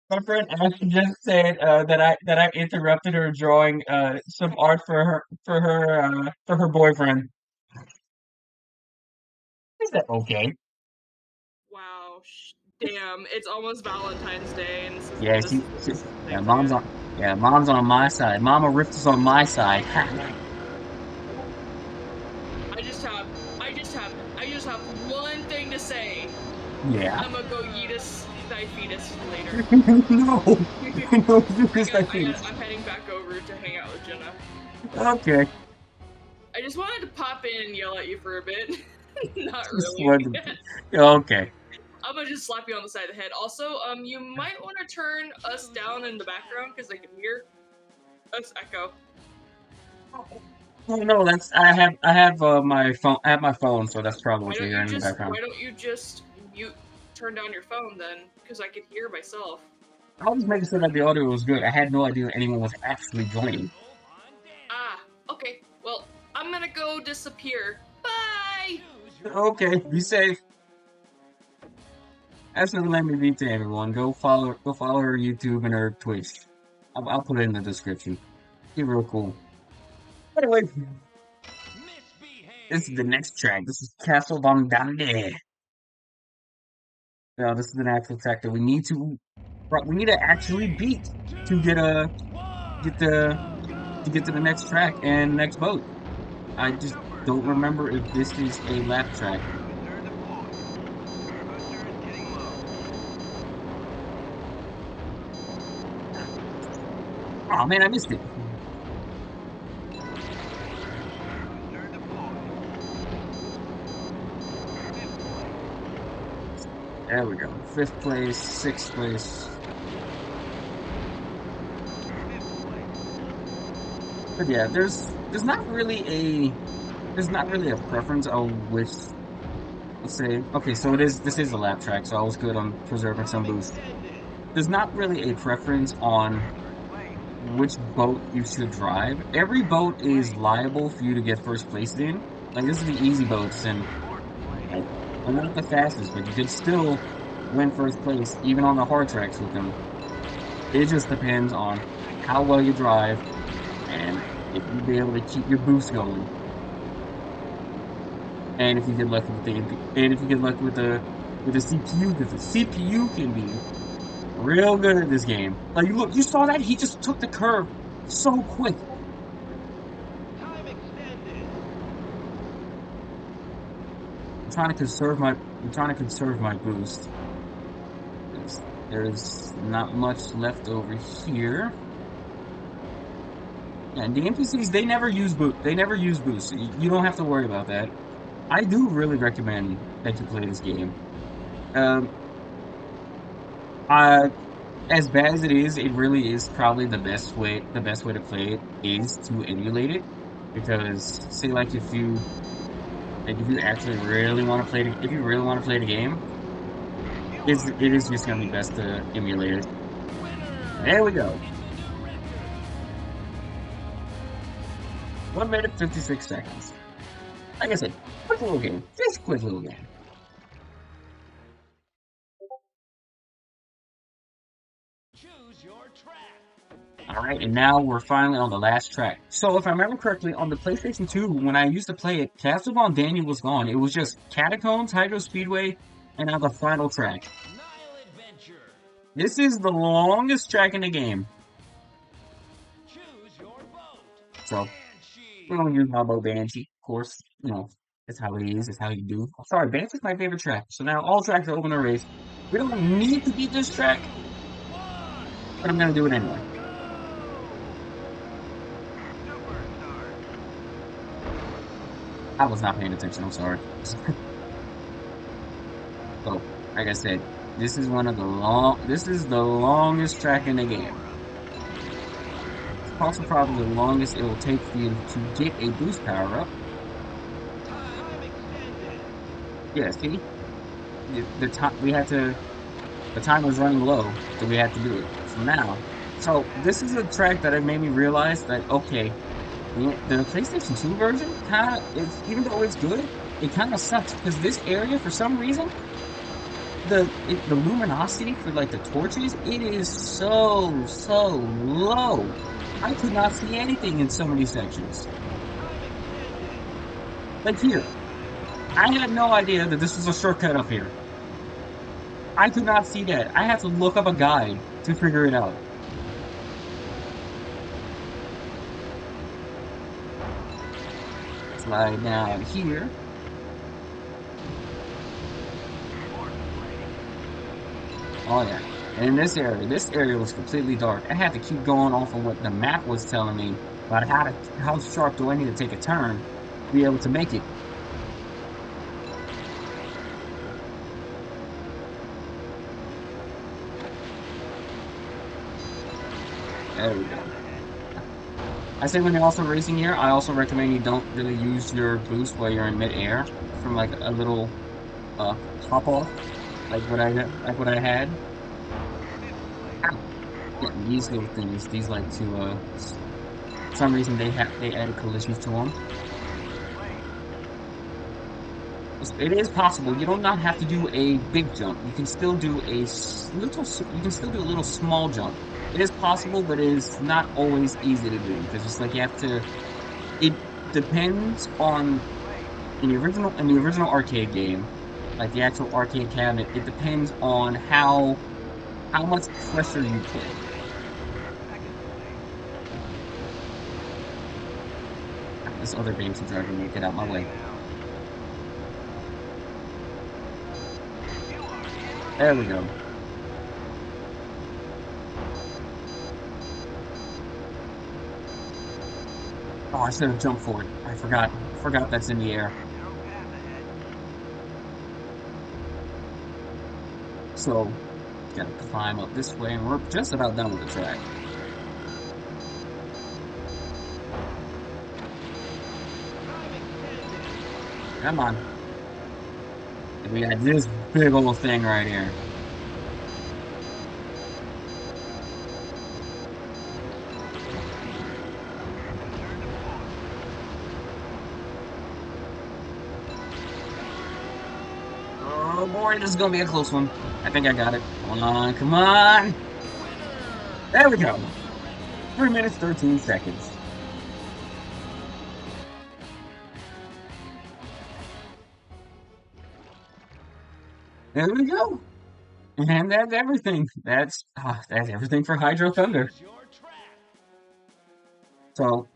My friend Ashley just said that I interrupted her drawing some art for her boyfriend. Is that okay? Wow. Damn, it's almost Valentine's Day, and Yeah, this is the yeah, thing for you. mom's on my side. Mama Rift is on my side. I just have one thing to say. Yeah. I'm gonna go yeetus thy fetus later. No. No, you just like I'm heading back over to hang out with Jenna. Okay. I just wanted to pop in and yell at you for a bit. Not Just really. wanted to- Okay. I'm gonna just slap you on the side of the head. Also, you might want to turn us down in the background because I can hear us echo. Oh no, that's I have my phone, so that's probably what you're hearing in the background. Why don't you just mute, turn down your phone then? Because I could hear myself. I was making sure that the audio was good. I had no idea anyone was actually joining. Ah, okay. Well, I'm gonna go disappear. Bye. Okay, be safe. That's what let me be to everyone. Go follow her YouTube and her Twitch. I'll put it in the description. She's real cool. Anyway, this is the next track. This is Castle Von Dande. Now, this is an actual track that we need to actually beat to get the to get to the next track and next boat. I just don't remember if this is a lap track. Oh man, I missed it. There we go. Fifth place, sixth place. But yeah, there's not really a preference on which, let's say, okay, so this is a lap track, so I was good on preserving some boost. There's not really a preference on which boat you should drive. Every boat is liable for you to get first place in. Like this is the easy boats, and like they're not the fastest, but you could still win first place even on the hard tracks with them. It just depends on how well you drive and if you be able to keep your boost going. And if you get lucky with and if you get lucky with the CPU, because the CPU can be real good at this game. Like look, you saw that? He just took the curve so quick. I'm trying to conserve my boost. There's not much left over here. And the NPCs, they never use boost. So you don't have to worry about that. I do really recommend that you play this game. Um, I, as bad as it really is probably the best way to play it is to emulate it. Because say like if you actually really want to if you really want to play the game, it is just gonna be best to emulate it. There we go. 1 minute 56 seconds. Like I said, quick little game. Just a quick little game. Choose your track. Alright, and now we're finally on the last track. So if I remember correctly, on the PlayStation 2, when I used to play it, Castle Von Daniel was gone. It was just Catacombs, Hydro Speedway, and now the final track. Nile Adventure. This is the longest track in the game. Choose your boat. So, Banshee. we're gonna use my bow Banshee, of course. You know, it's how it is, it's how you do. Sorry, Banshee's my favorite track. So now all tracks are open to race. We don't need to beat this track, but I'm gonna do it anyway. I was not paying attention, I'm sorry. So, like I said, this is the longest track in the game. It's also probably the longest it will take for you to get a boost power up. Yeah, see? The time the time was running low, so we had to do it. So this is a track that made me realize that okay, the PlayStation 2 version kind of is, even though it's good, it kind of sucks because this area for some reason the luminosity for like the torches, it is so low. I could not see anything in so many sections. Like here, I had no idea that this was a shortcut up here. I could not see that. I had to look up a guide to figure it out. Slide down here. Oh yeah. And in this area was completely dark. I had to keep going off of what the map was telling me about how sharp do I need to take a turn to be able to make it. There we go. I say when you're also racing here, I also recommend you don't really use your boost while you're in midair from like a little hop off, like what I had. Ow. Yeah, these little things, these like to for some reason they added collisions to them. It is possible. You do not have to do a big jump. You can still do you can still do a little small jump. It is possible, but it is not always easy to do because it's like you have to. It depends on in the original arcade game, like the actual arcade cabinet. It depends on how much pressure you put. This other gangster driver may get out my way. There we go. Oh, I should have jumped for it. I forgot. Forgot that's in the air. So, gotta climb up this way, and we're just about done with the track. Come on. And we got this big old thing right here. Oh boy, this is gonna be a close one. I think I got it. Come on, come on! There we go. 3 minutes, 13 seconds. There we go. And that's everything. That's everything for Hydro Thunder. Choose your track. So,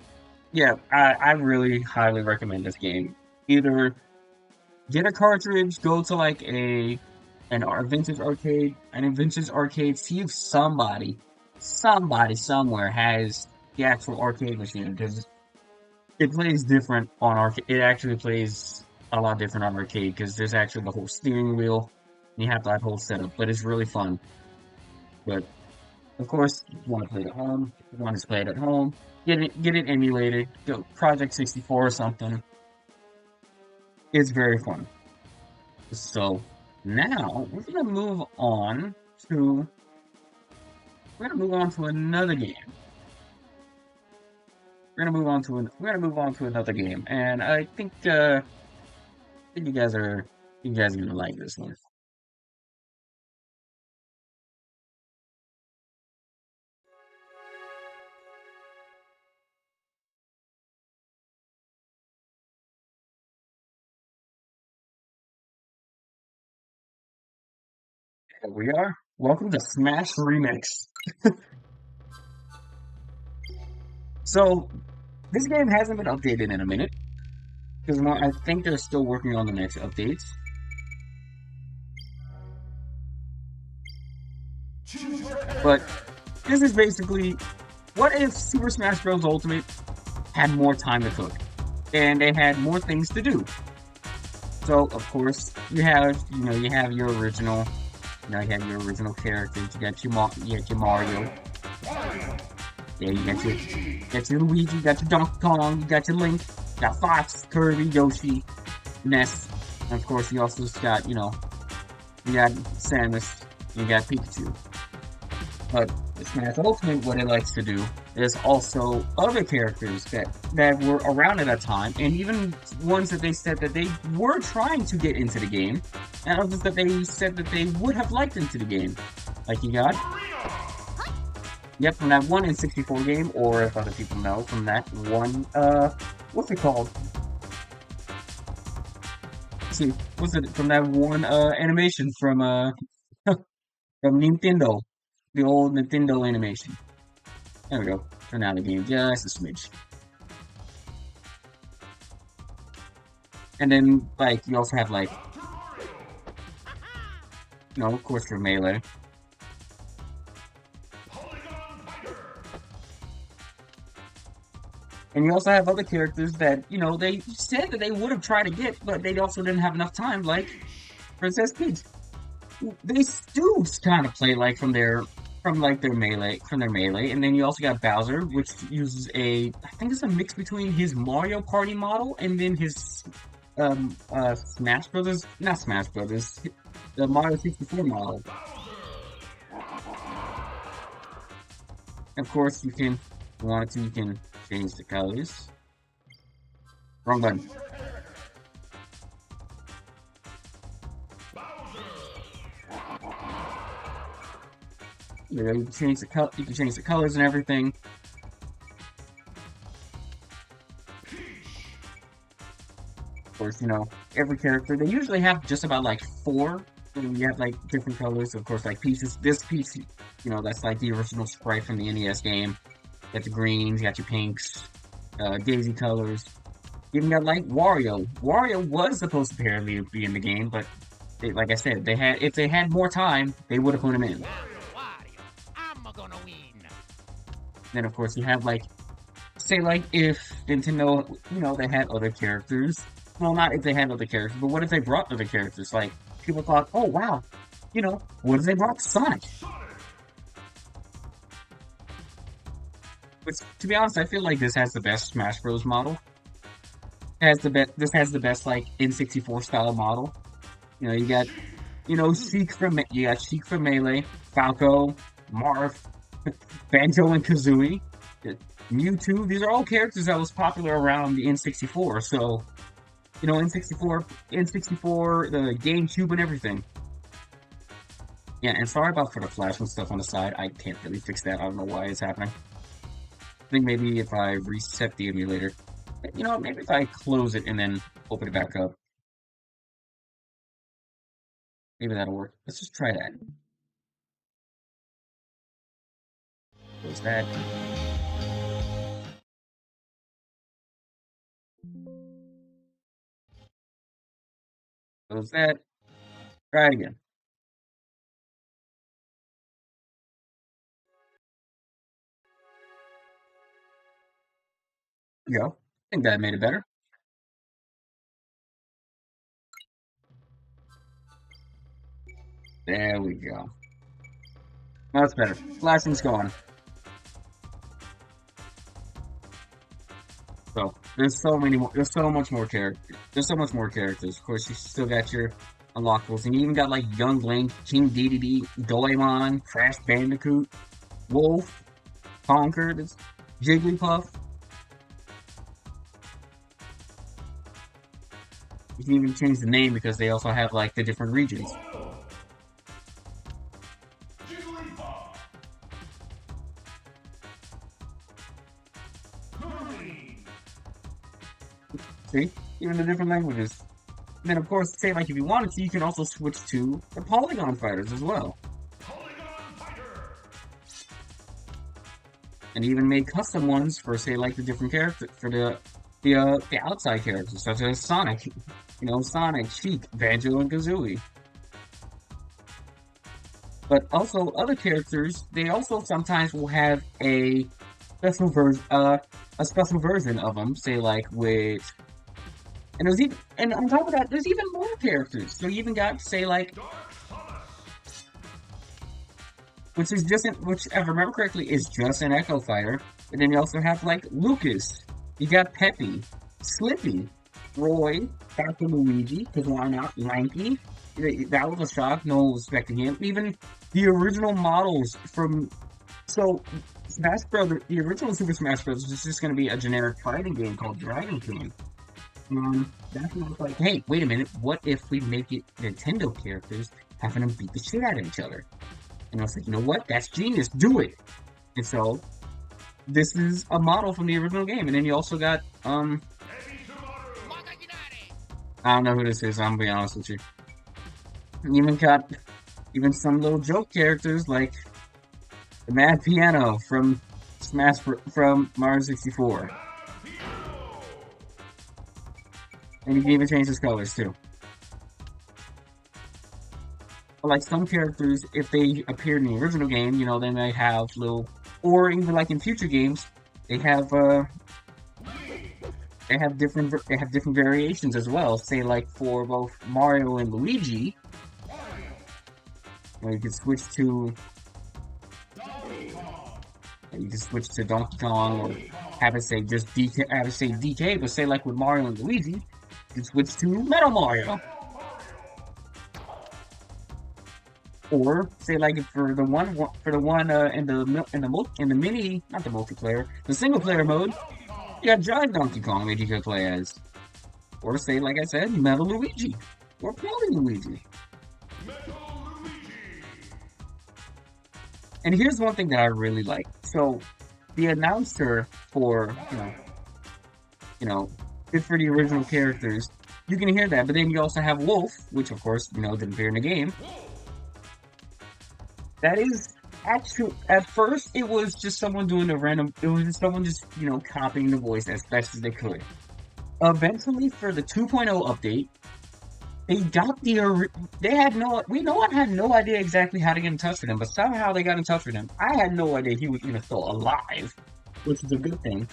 yeah, I really highly recommend this game. Either get a cartridge, go to like an vintage arcade, see if somebody somewhere has the actual arcade machine because it plays different on arcade. It actually plays a lot different on arcade because there's actually the whole steering wheel. And you have that whole setup, but it's really fun. But of course, if you want to play it at home, if you want to play it at home, get it emulated. Go Project 64 or something. It's very fun. So now to we're gonna move on to another game. We're gonna move on to another game, and I think you guys are gonna like this one. Here we are. Welcome to Smash Remix. So this game hasn't been updated in a minute because I think they're still working on the next updates. But this is basically, what if Super Smash Bros. Ultimate had more time to cook and they had more things to do? So of course you have your original, characters. You got your Mario. Yeah, you got your Luigi, you got your Donkey Kong, you got your Link, you got Fox, Kirby, Yoshi, Ness, and of course you also just got, you got Samus, and you got Pikachu. But with Smash Ultimate, what it likes to do is also other characters that were around at that time, and even ones that they said that they were trying to get into the game, and others that they said that they would have liked into the game. Like you got, yep, from that one N64 game, or if other people know, from that one, what's it called? Let's see, what's it, from that one, animation from, from Nintendo. The old Nintendo animation. There we go. Turn down the game just a smidge. And then, like, you also have, like, of course, for Melee. And you also have other characters that, they said that they would have tried to get, but they also didn't have enough time, like Princess Peach. They do kind of play like from from like their melee, and then you also got Bowser, which uses I think it's a mix between his Mario Party model and then his Smash Brothers, not Smash Brothers, the Mario 64 model. Of course, you can, if you wanted to, you can change the colors. Wrong button. You know, you can change the colors and everything. Of course, you know, every character, they usually have just about like four. And you have like different colors, of course, like pieces. This piece, you know, that's like the original sprite from the NES game. You got the greens, you got your pinks, Daisy colors. You even got like Wario. Wario was supposed to apparently be in the game, but like I said, if they had more time, they would have put him in. I'm gonna win. Then of course you have like, say like if Nintendo, you know, they had other characters. Well, not if they had other characters, but what if they brought other characters? Like people thought, oh wow, you know, what if they brought Sonic? Which, to be honest, I feel like this has the best Smash Bros. Model. This has the best like N64 style model. You know, you got, you know, Sheik from Melee, Falco, Marth, Banjo and Kazooie, Mewtwo. These are all characters that was popular around the N64. So, you know, N64, the GameCube and everything. Yeah, and sorry about for the flash and stuff on the side. I can't really fix that. I don't know why it's happening. I think maybe if I reset the emulator, you know, maybe if I close it and then open it back up, maybe that'll work. Let's just try that. Close that. Close that. Try it again. There we go. I think that made it better. There we go. Now it's better. Flashing's gone. So there's so many more. There's so much more characters. There's so much more characters. Of course, you still got your unlockables, and you even got like Young Link, King Dedede, Doraemon, Crash Bandicoot, Wolf, Conker, Jigglypuff. You can even change the name because they also have like the different regions. See? Even the different languages. And then, of course, say, like, if you wanted to, you can also switch to the Polygon Fighters as well. And even make custom ones for, say, like, the different characters, for the outside characters, such as Sonic. You know, Sonic, Sheik, Banjo, and Kazooie. But also, other characters, they also sometimes will have a special version of them, say, like, with... And on top of that, there's even more characters. So you even got, say, like, which, if I remember correctly, is just an Echo Fighter. And then you also have, like, Lucas. You got Peppy, Slippy, Roy, Dr. Luigi, because why not? Lanky. That was a shock. No one was expecting him. Even the original models from... So, Smash Brothers, the original Super Smash Bros. Was just going to be a generic fighting game called Dragon King. That's when I was like, hey, wait a minute, what if we make it Nintendo characters having them beat the shit out of each other? And I was like, you know what? That's genius. Do it. And so, this is a model from the original game. And then you also got, I don't know who this is, I'm gonna be honest with you. You even got, some little joke characters like the Mad Piano from Mario 64. And you can even change his colors too. But like some characters, if they appeared in the original game, you know, they may have or even like in future games, they have different variations as well. Say like for both Mario and Luigi, you can switch to You just switch to Donkey Kong, or have it say just DK, have it say DK, but say like with Mario and Luigi, you can switch to Metal Mario. Or say like for the one in the mini, not the multiplayer, the single player mode, you got Giant Donkey Kong that you can play as. Or say like I said, Metal Luigi or Poly Luigi. And here's one thing that I really like. So the announcer for good for the original characters, you can hear that, but then you also have Wolf, which of course didn't appear in the game. That is actually, at first, it was just someone doing a random, it was just someone just, copying the voice as best as they could. Eventually, for the 2.0 update, no one had no idea exactly how to get in touch with him, but somehow they got in touch with him. I had no idea he was even still alive, which is a good thing.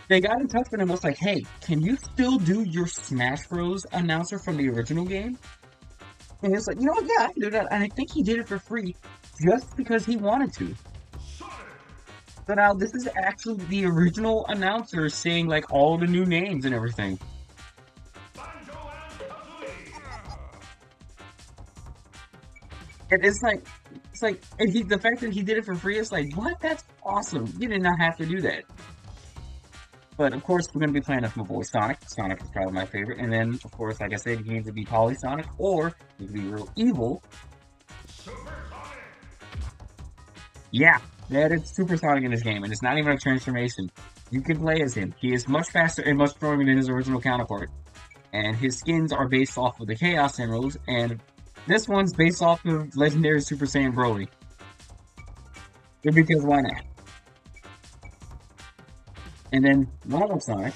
They got in touch with him and was like, hey, can you still do your Smash Bros. Announcer from the original game? And he was like, yeah, I can do that. And I think he did it for free just because he wanted to. So now this is actually the original announcer saying like all the new names and everything. And it's like, and the fact that he did it for free is like, what? That's awesome. You did not have to do that. But of course, we're going to be playing as my boy Sonic. Sonic is probably my favorite. And then, of course, like I said, he can either be Poly Sonic or he can be real evil. Yeah, that is Super Sonic in this game, and it's not even a transformation. You can play as him. He is much faster and much stronger than his original counterpart. And his skins are based off of the Chaos Emeralds, and this one's based off of Legendary Super Saiyan Broly. Because why not? And then normal Sonic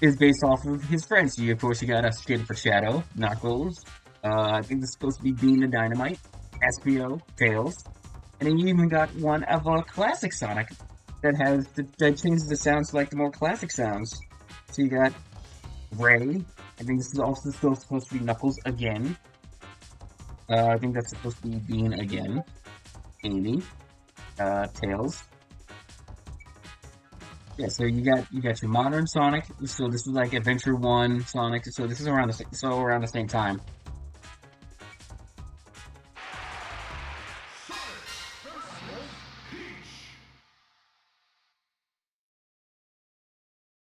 is based off of his friends. Of course, you got a skin for Shadow, Knuckles. I think this is supposed to be Beam the Dynamite, Espio, Tails, and then you even got one of a classic Sonic that changes the sounds to like the more classic sounds. So you got Ray. I think this is also still supposed to be Knuckles again. I think that's supposed to be Bean again. Amy, Tails. Yeah, so you got your modern Sonic. So this is like Adventure 1 Sonic. So this is around the same time.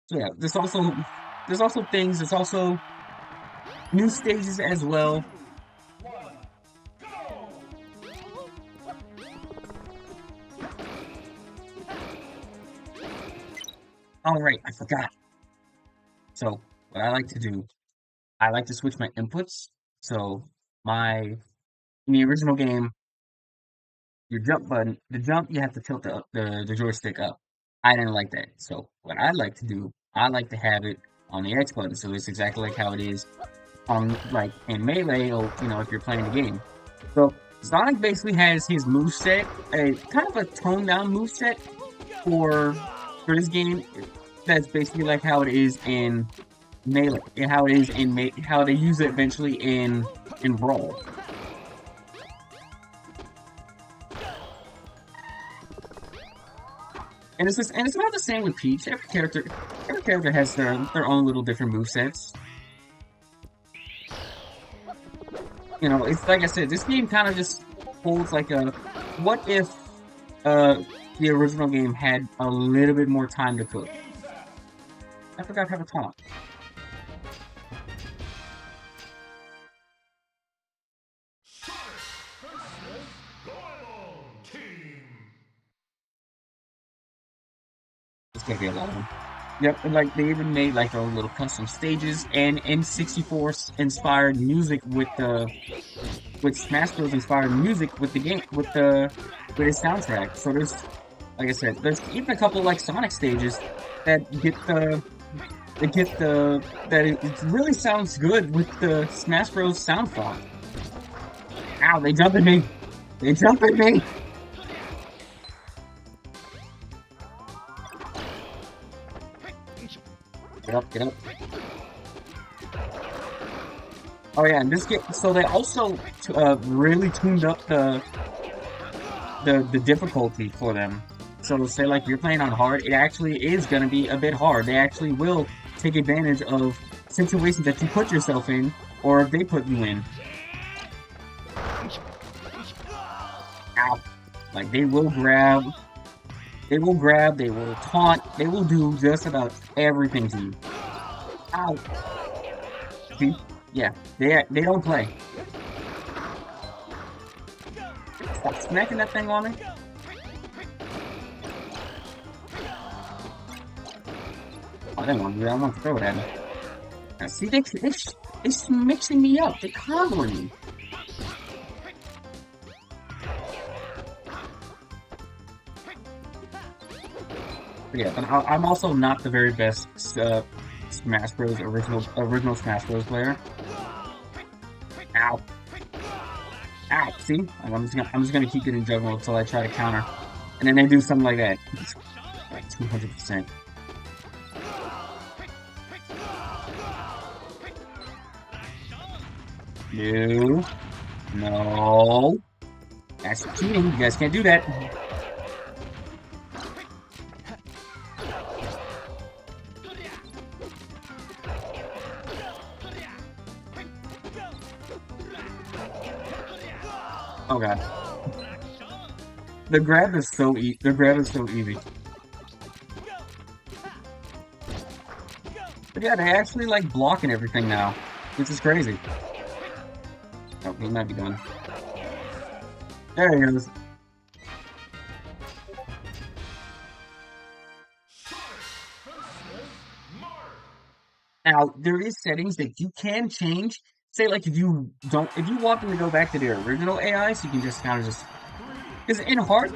So yeah, there's also new stages as well. All right, I forgot. So what I like to do, I like to switch my inputs. So in the original game, your jump button, you have to tilt the joystick up. I didn't like that. So what I like to do, I like to have it on the X button. So it's exactly like how it is on like in Melee, or if you're playing the game. So Sonic basically has his moveset, a kind of a toned down moveset for this game. That's basically like how it is in Melee, how they use it eventually in Brawl. And it's not the same with Peach. Every character has their own little different movesets. It's like I said, this game kind of just holds like a, what if the original game had a little bit more time to cook? I forgot how to talk. It's gonna be a long one. Yep, and like they even made like their own little custom stages and N64 inspired music with Smash Bros inspired music with the game with its soundtrack. So there's, like I said, there's even a couple like Sonic stages that it really sounds good with the Smash Bros sound font. Ow, they jumped at me! They jumped at me! Get up. Oh yeah, and so they also really tuned up the difficulty for them. So say like you're playing on hard, it actually is gonna be a bit hard. They actually will take advantage of situations that you put yourself in, or if they put you in. Ow. Like they will grab, they will taunt, they will do just about everything to you. Ow. See? Yeah, they don't play. Stop smacking that thing on me. Oh, they want to do that. I want to throw it at me. Now, see, they mixing me up. They comboing me. But yeah, but I'm also not the very best Smash Bros. Original Smash Bros. Player. Ow. Ow. See? I'm just gonna keep getting juggled until I try to counter, and then they do something like that. It's like 200%. No. No. That's cheating. You guys can't do that. Oh god. The grab is so easy. But yeah, they actually like blocking everything now, which is crazy. Oh, he might be done. There he goes. Now, there is settings that you can change. Say, like, if you want them to go back to their original AI, so you can just kind of just... Because in hard,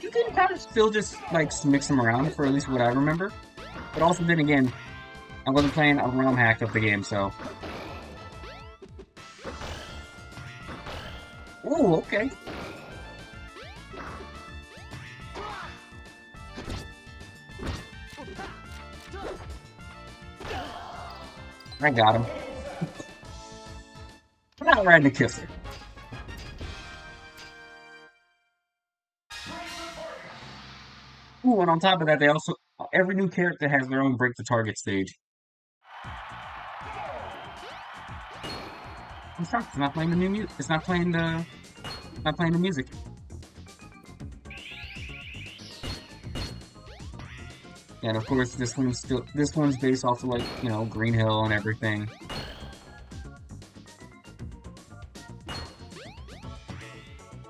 you can kind of still just, like, mix them around, for at least what I remember. But also, then again, I wasn't playing a ROM hack of the game, so... Oh, okay. I got him. I'm not riding a kisser. Ooh, and on top of that, they also every new character has their own break the target stage. It's not playing the new music. It's not playing the music. And of course, this one's based off of like, you know, Green Hill and everything.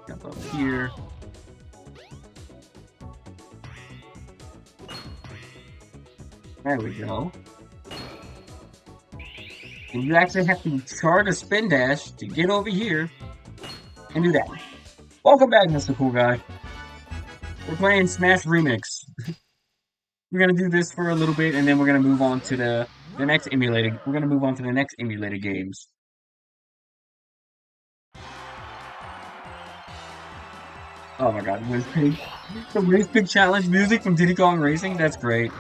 Jump up here. There we go. And you actually have to charge a spin dash to get over here and do that. Welcome back, Mr. Cool Guy. We're playing Smash Remix. We're gonna do this for a little bit, and then we're gonna move on to the next emulated. We're gonna move on to the next emulated games. Oh my God, the Race Pig Challenge music from Diddy Kong Racing. That's great.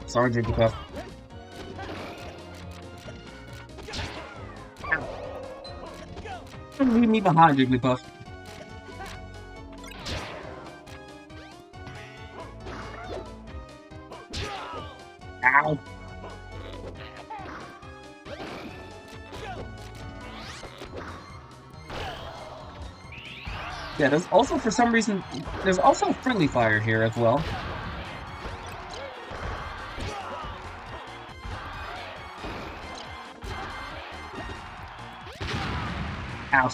Sorry, Jigglypuff. Don't leave me behind, Jigglypuff. Ow. Yeah, there's also, for some reason, there's also friendly fire here as well. Ow.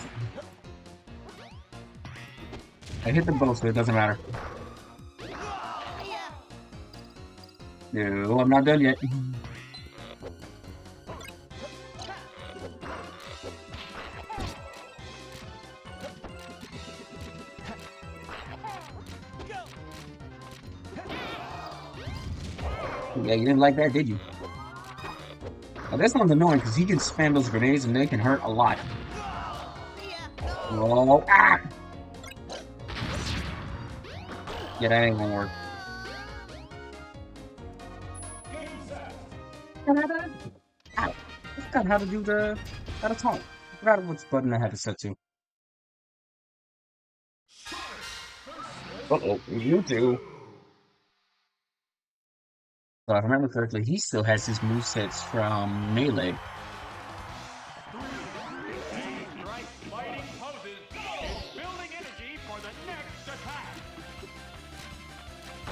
I hit them both, so it doesn't matter. No, I'm not done yet. Yeah, you didn't like that, did you? Now, this one's annoying because he can spam those grenades and they can hurt a lot. Oh, ah! Yeah, that ain't gonna work. Ow. I forgot how to do how to talk. I forgot which button I had to set to. Uh-oh, you do. So if I remember correctly, he still has his movesets from Melee. Right fighting poses. Building energy for the next attack.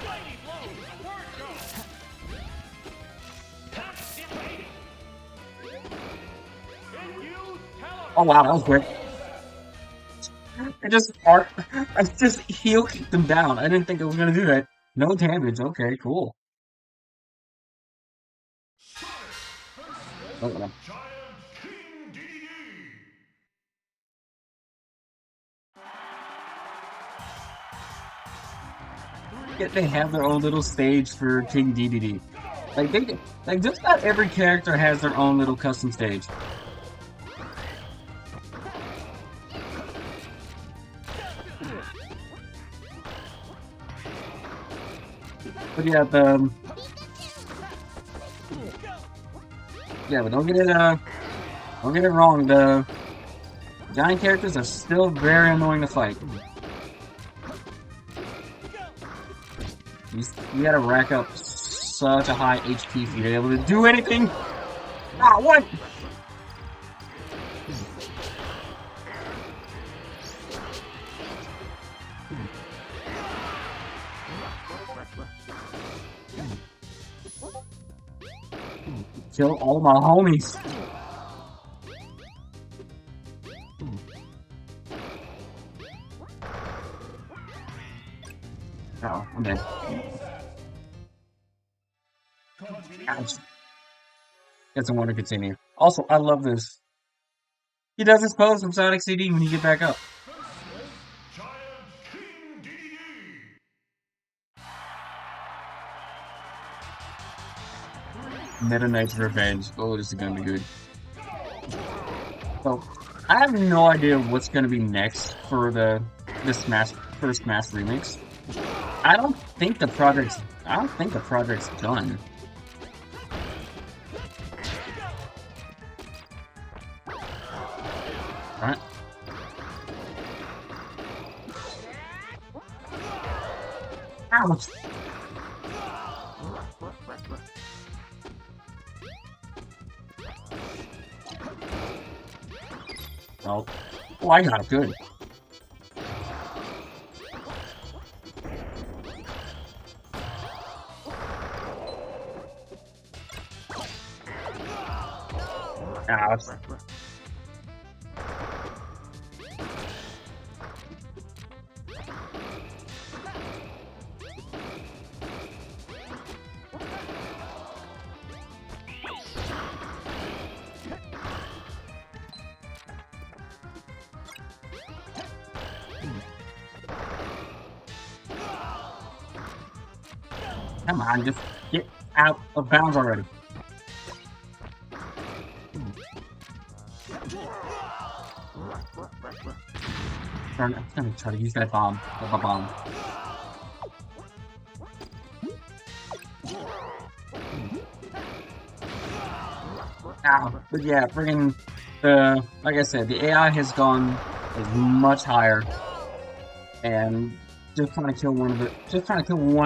Mighty blows. Word go. Captivating. Infuse teleport. Oh wow, that was quick. I just heel kicked him down. I didn't think I was gonna do that. No damage. Okay, cool. Oh, no. Yet they have their own little stage for King DDD. Like just about every character has their own little custom stage. But yeah, but don't get it wrong. The giant characters are still very annoying to fight. You gotta rack up such a high HP for you to be able to do anything. Ah, what? Kill all my homies. Oh, I'm dead. Ouch. Doesn't want to continue. Also, I love this. He does his pose from Sonic CD when you get back up. Meta Knight's Revenge. Oh, this is gonna be good. So, I have no idea what's gonna be next for the first Smash remix. I don't think the project's done. Right? Ouch! Oh, I got it good. Ouch. Come on, just get out of bounds already. I'm gonna try to use that bomb. The bomb. Ow. But yeah, friggin' like I said, the AI has gone much higher, and just trying to kill one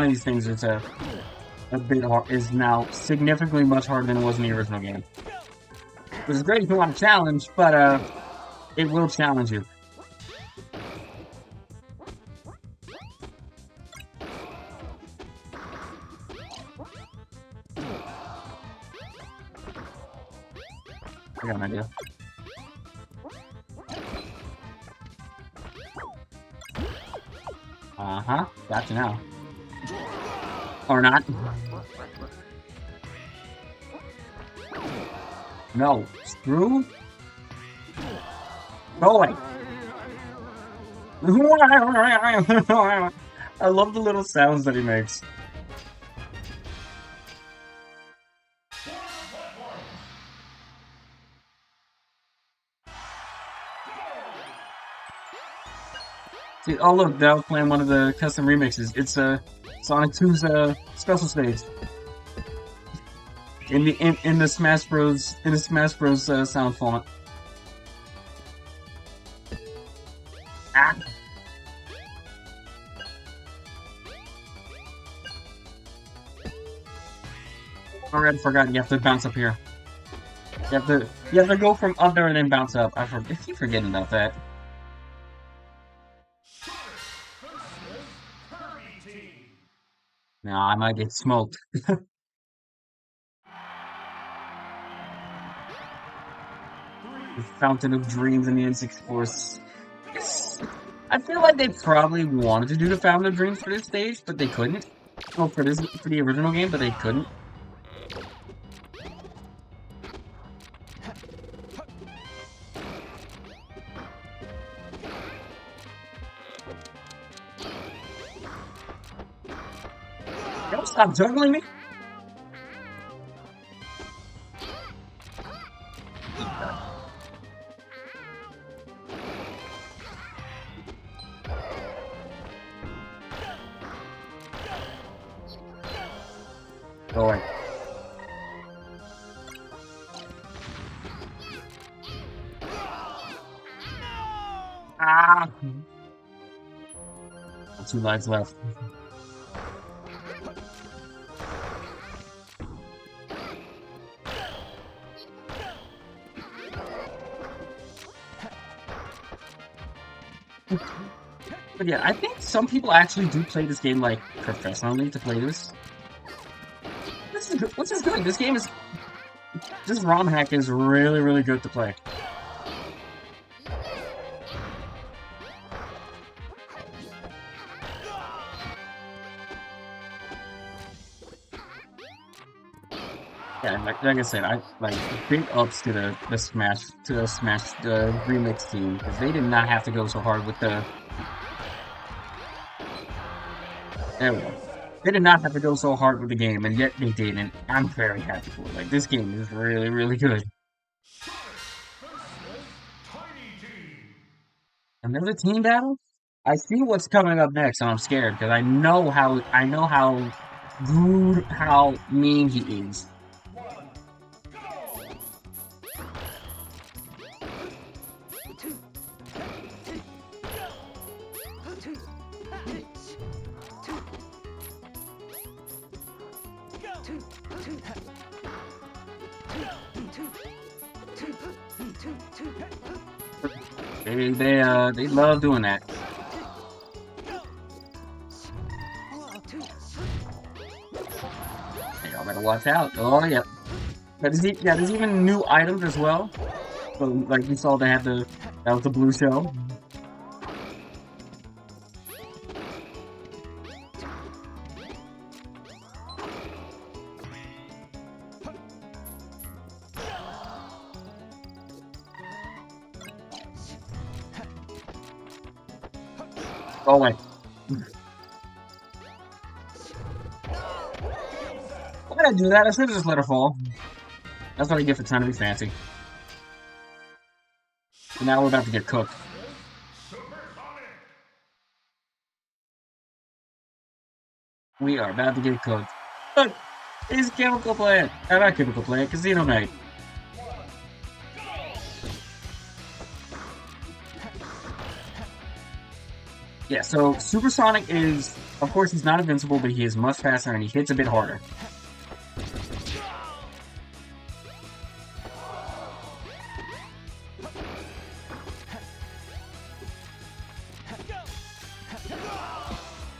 of these things is a bit hard. Is now significantly much harder than it was in the original game. Which is great if you want a challenge, but it will challenge you. I got an idea. Uh-huh. Gotcha now. Or not. No. Screw? Go away. I love the little sounds that he makes. See, oh look, that was playing one of the custom remixes. It's Sonic 2's special stage. in the Smash Bros sound font. Ah. Already forgot you have to bounce up here. You have to go from under and then bounce up. I keep forgetting about that. Nah, I might get smoked. The Fountain of Dreams in the N64. I feel like they probably wanted to do the Fountain of Dreams for this stage, but they couldn't. Oh, for the original game, but they couldn't. Don't stop juggling me. Go away. Ah! 2 lives left. But yeah, I think some people actually do play this game like professionally to play this. Which is good. This ROM hack is really, really good to play. Yeah, like I said, I like big ups to the Smash remix team because they did not have to go so hard with the. There we go. They did not have to go so hard with the game, and yet they did, and I'm very happy for it. Like this game is really, really good. Another team battle? I see what's coming up next, and I'm scared because I know how rude, how mean he is. They love doing that. Hey, y'all better watch out. Oh yeah. There's even new items as well. So like you saw, that was the blue shell. Oh wait. Why did I do that? I should have just let her fall. That's what I get for trying to be fancy. And now we're about to get cooked. We are about to get cooked. Look! He's Chemical Plant! Not Chemical Plant, Casino Night. Yeah, so Supersonic is, of course, he's not invincible, but he is much faster and he hits a bit harder.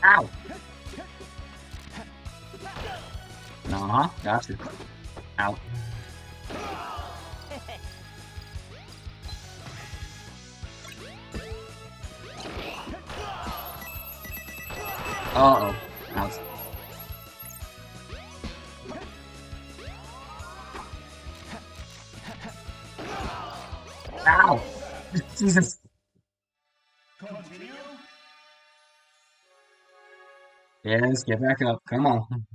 Ow! Uh-huh, got you. Ow. Uh-oh. Ouch. Ow! Jesus. Yes, get back up. Come on.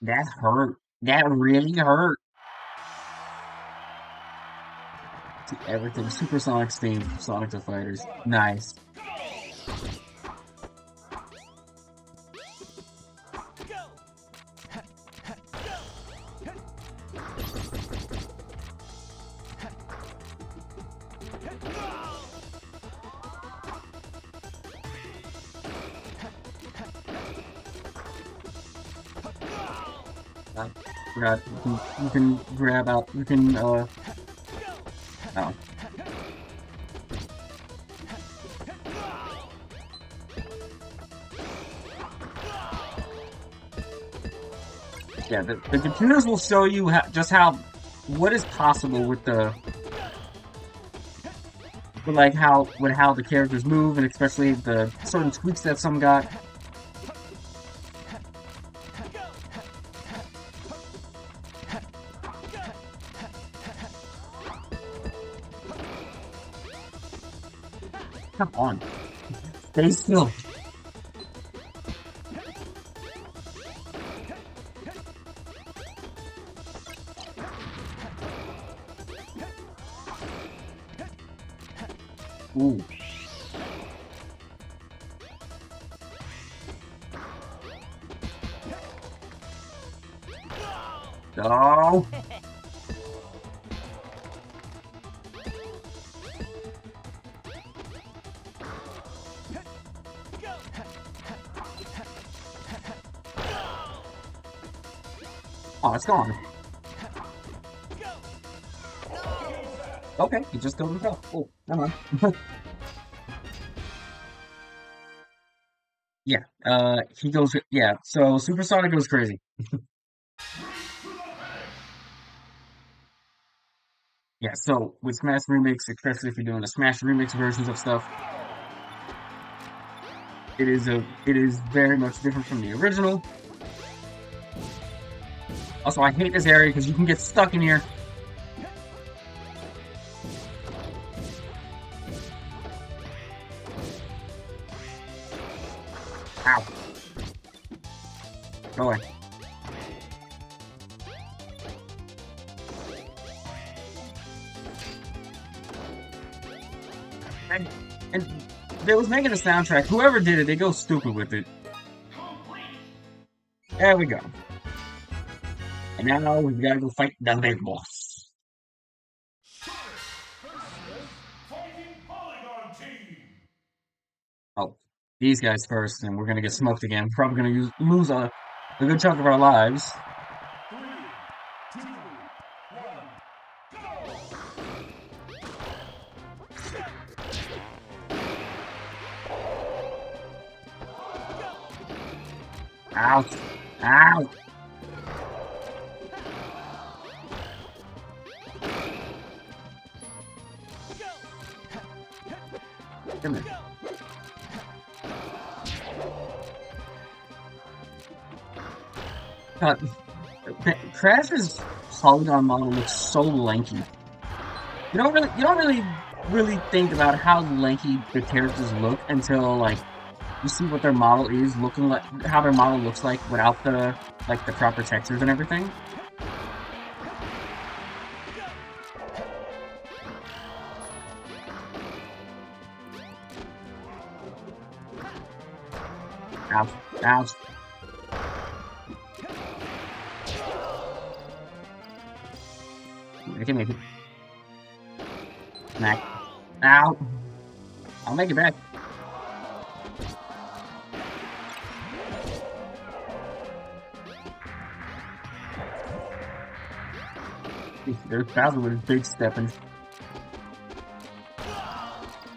That hurt. That really hurt. Everything. Supersonic's theme. Sonic the Fighters. Nice. Forgot you can grab out. You can oh. Yeah, the computers will show you just what is possible with like how the characters move, and especially the certain tweaks that some got. Come on, stay still. Ooh. No. Oh, it's gone. Okay, he just killed himself. Oh, never mind. Yeah, he goes, yeah, so Supersonic goes crazy. Yeah, so with Smash Remix, especially if you're doing a Smash Remix versions of stuff, it is very much different from the original. Also, I hate this area because you can get stuck in here. Ow. Go away. And they was making a soundtrack. Whoever did it, they go stupid with it. There we go. And now we gotta go fight the big boss. Oh, these guys first, and we're gonna get smoked again. Probably gonna lose a good chunk of our lives. Ouch! Ow! Come here. God, Crash's polygon model looks so lanky. You don't really think about how lanky the characters look until like you see what their model is looking like, how their model looks like without the proper textures and everything. Ouch! Ouch! I can make it. Smack. Ow! I'll make it back. There's Bowser with his big stepping.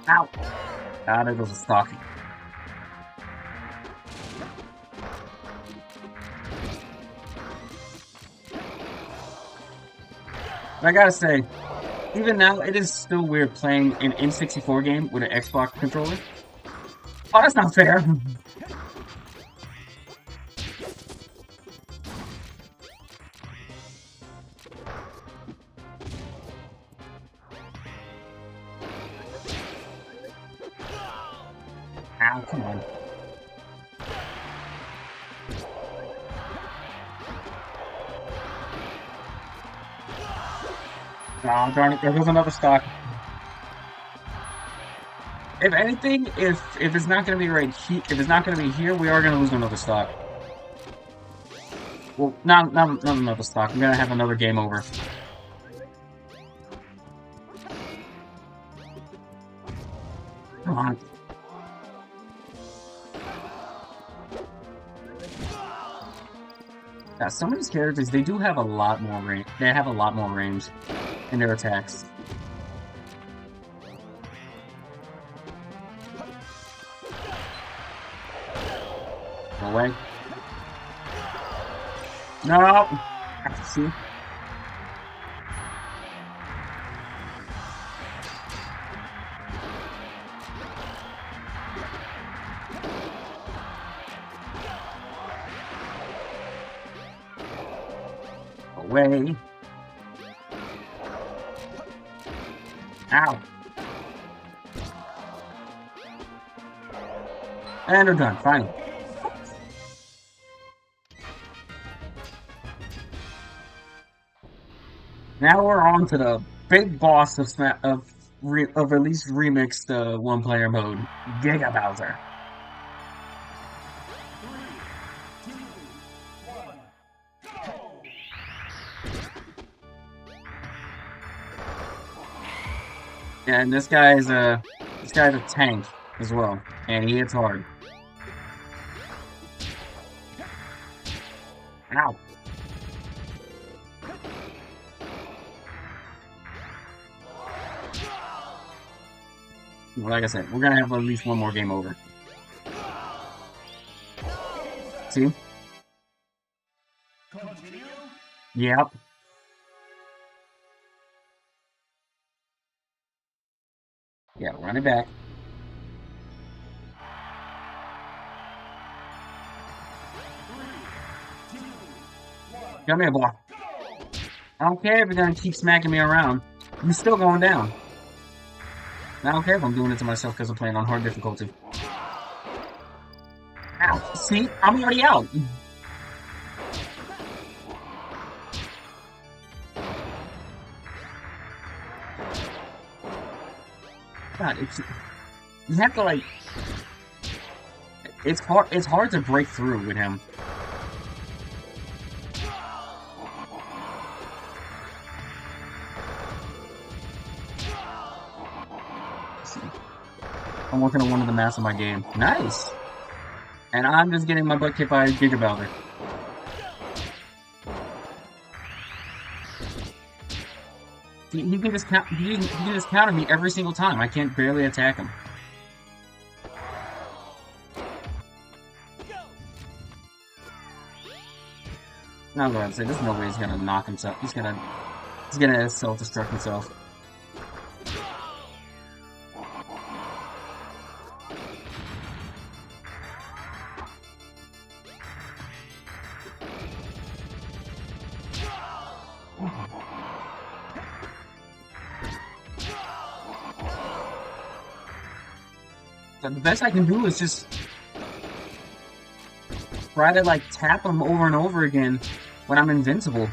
Ow! Ah, there goes a stock. And I gotta say, even now, it is still weird playing an N64 game with an Xbox controller. Oh, that's not fair! Ow, come on. Oh, darn it, there goes another stock. If anything, if it's not gonna be right here, if it's not gonna be here, we are gonna lose another stock. Well, not another stock. I'm gonna have another game over. Come on. Yeah, some of these characters, they do have a lot more range. They have a lot more range in their attacks. Go away. No! See? Away. Ow. And they're done. Fine. Now we're on to the big boss of at least remixed one-player mode, Giga Bowser. And this guy's a tank as well, and he hits hard. Ow. Like I said, we're gonna have at least one more game over. See? Yep. Yeah, run it back. Come here, boy. I don't care if you're gonna keep smacking me around. You're still going down. I don't care if I'm doing it to myself because I'm playing on hard difficulty. Ow. See? I'm already out. God, you have to like it's hard to break through with him. I'm working on one of the maps of my game. Nice! And I'm just getting my butt kicked by Giga Bowser. He can just he can just counter me every single time. I can't barely attack him. Now I'm going to say there's no way he's gonna knock himself. He's gonna self-destruct himself. The best I can do is just try to like tap him over and over again when I'm invincible.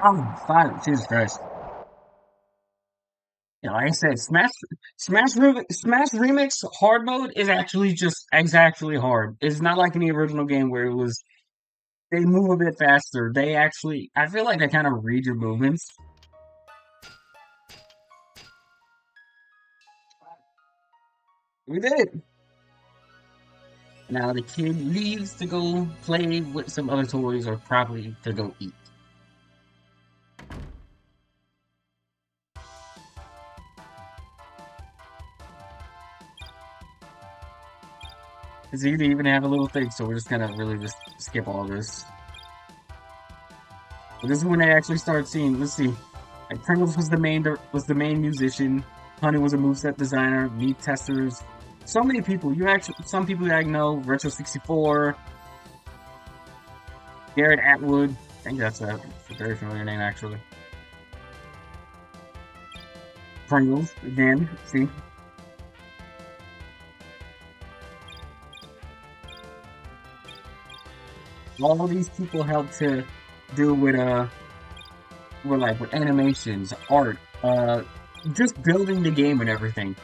Oh, fine. Jesus Christ. Yeah, like I said, Smash Remix hard mode is actually just exactly hard. It's not like in the original game where it was they move a bit faster. They actually I feel like they kind of read your movements. We did it. Now the kid leaves to go play with some other toys or probably to go eat. Because you didn't even have a little thing, so we're just gonna really just skip all this. But this is when they actually start seeing. Let's see. Like Pringles was the main musician. Honey was a moveset designer. Meat testers. So many people. Some people I know. Retro 64. Garrett Atwood. I think that's a very familiar name actually. Pringles again. See. All these people helped to do with with animations, art, just building the game and everything.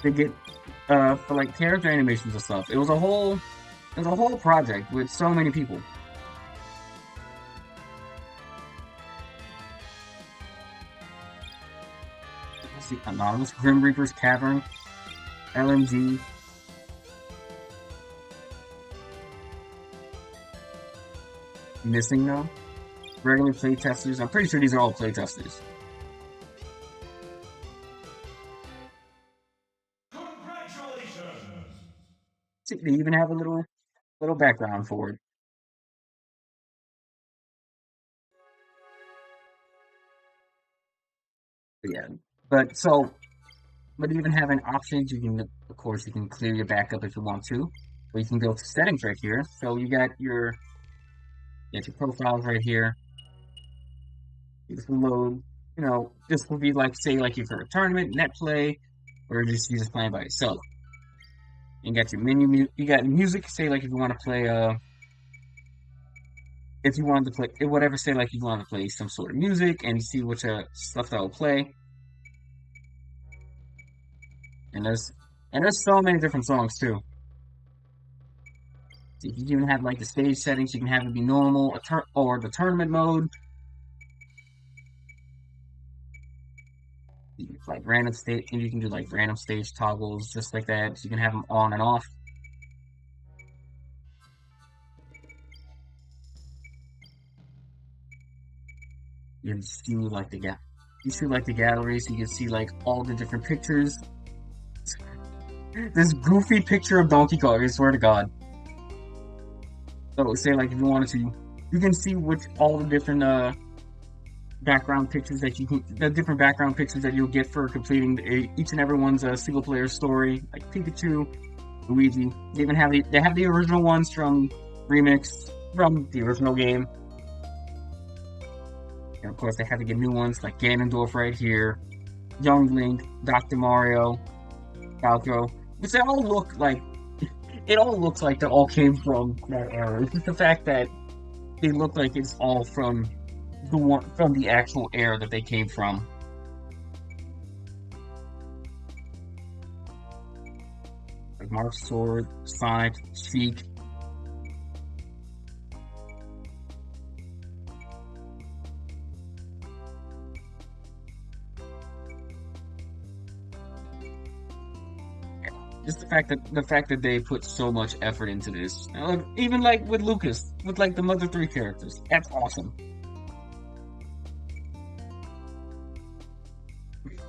They get for like character animations and stuff. It was a whole project with so many people. Let's see, Anonymous, Grim Reaper's Cavern, LMG, missing though. Regular playtesters. I'm pretty sure these are all playtesters. Congratulations! See, they even have a little background for it. But yeah. But so but even having options, you can of course you can clear your backup if you want to. Or you can go to settings right here. So you got your profiles right here. You just load, this would be like say like if you're a tournament, net play, or just you just playing by yourself. You got your you got music, say like if you want to play if you wanted to play whatever, say like you want to play some sort of music and you see which stuff that will play. And there's so many different songs too. So you can even have like the stage settings, you can have it be normal, or the tournament mode. Like random stage, and you can do like random stage toggles just like that. So you can have them on and off. You can see like you see like the gallery, so you can see like all the different pictures. This goofy picture of Donkey Kong, I swear to God. So say like if you wanted to, you can see which all the different background pictures the different background pictures that you'll get for completing each and every one's single player story, like Pikachu, Luigi. They even have the original ones from the original game. And of course, they have to get new ones like Ganondorf right here, Young Link, Dr. Mario, Falco, which they all look like. It all looks like they all came from that era. It's just the fact that they look like it's all from the actual era that they came from. Like Mark Sword, Sonic, Sheik. Just the fact that they put so much effort into this, even like with Lucas, with like the Mother 3 characters, that's awesome.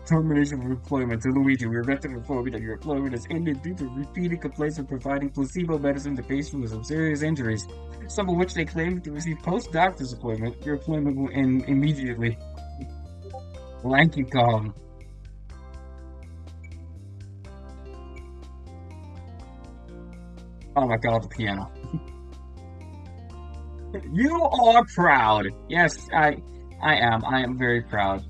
Termination of employment to Luigi. We regret to inform you that your employment has ended due to repeated complaints of providing placebo medicine to patients with some serious injuries, some of which they claim to receive post-doctor's appointment. Your employment will end immediately. Lanky Kong. Oh my God, the piano. You are proud. Yes, I am. I am very proud.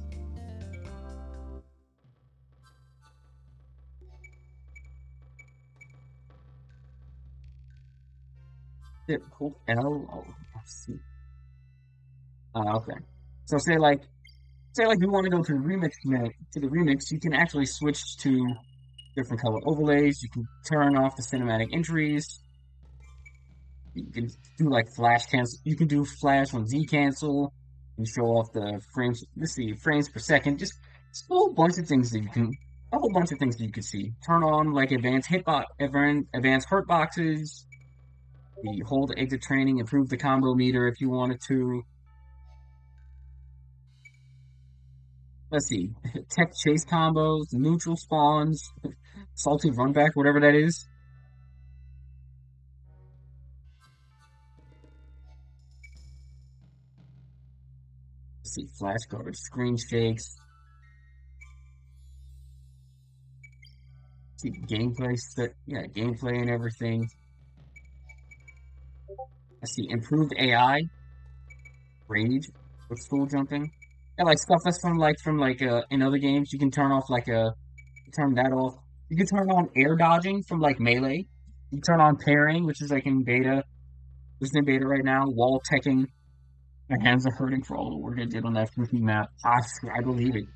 Hold L. Oh, let's see. Okay. So say like you want to go to the remix, you can actually switch to different color overlays. You can turn off the cinematic entries. You can do like flash cancel. You can do flash on Z cancel and show off the frames. Let's see, frames per second. Just a whole bunch of things that you can. A whole bunch of things that you can see. Turn on like advanced hurt boxes. The hold exit training, improve the combo meter if you wanted to. Let's see, tech chase combos, neutral spawns, salty run back, whatever that is. Let's see, flashcards, screen shakes. See, gameplay and everything. Let's see, improved AI, rage, with school jumping. Yeah, like stuff that's from in other games. You can turn that off. You can turn on air dodging from like melee. You turn on parrying, which is like in beta. Which is in beta right now. Wall teching. My hands are hurting for all the work I did on that freaking map. I believe it.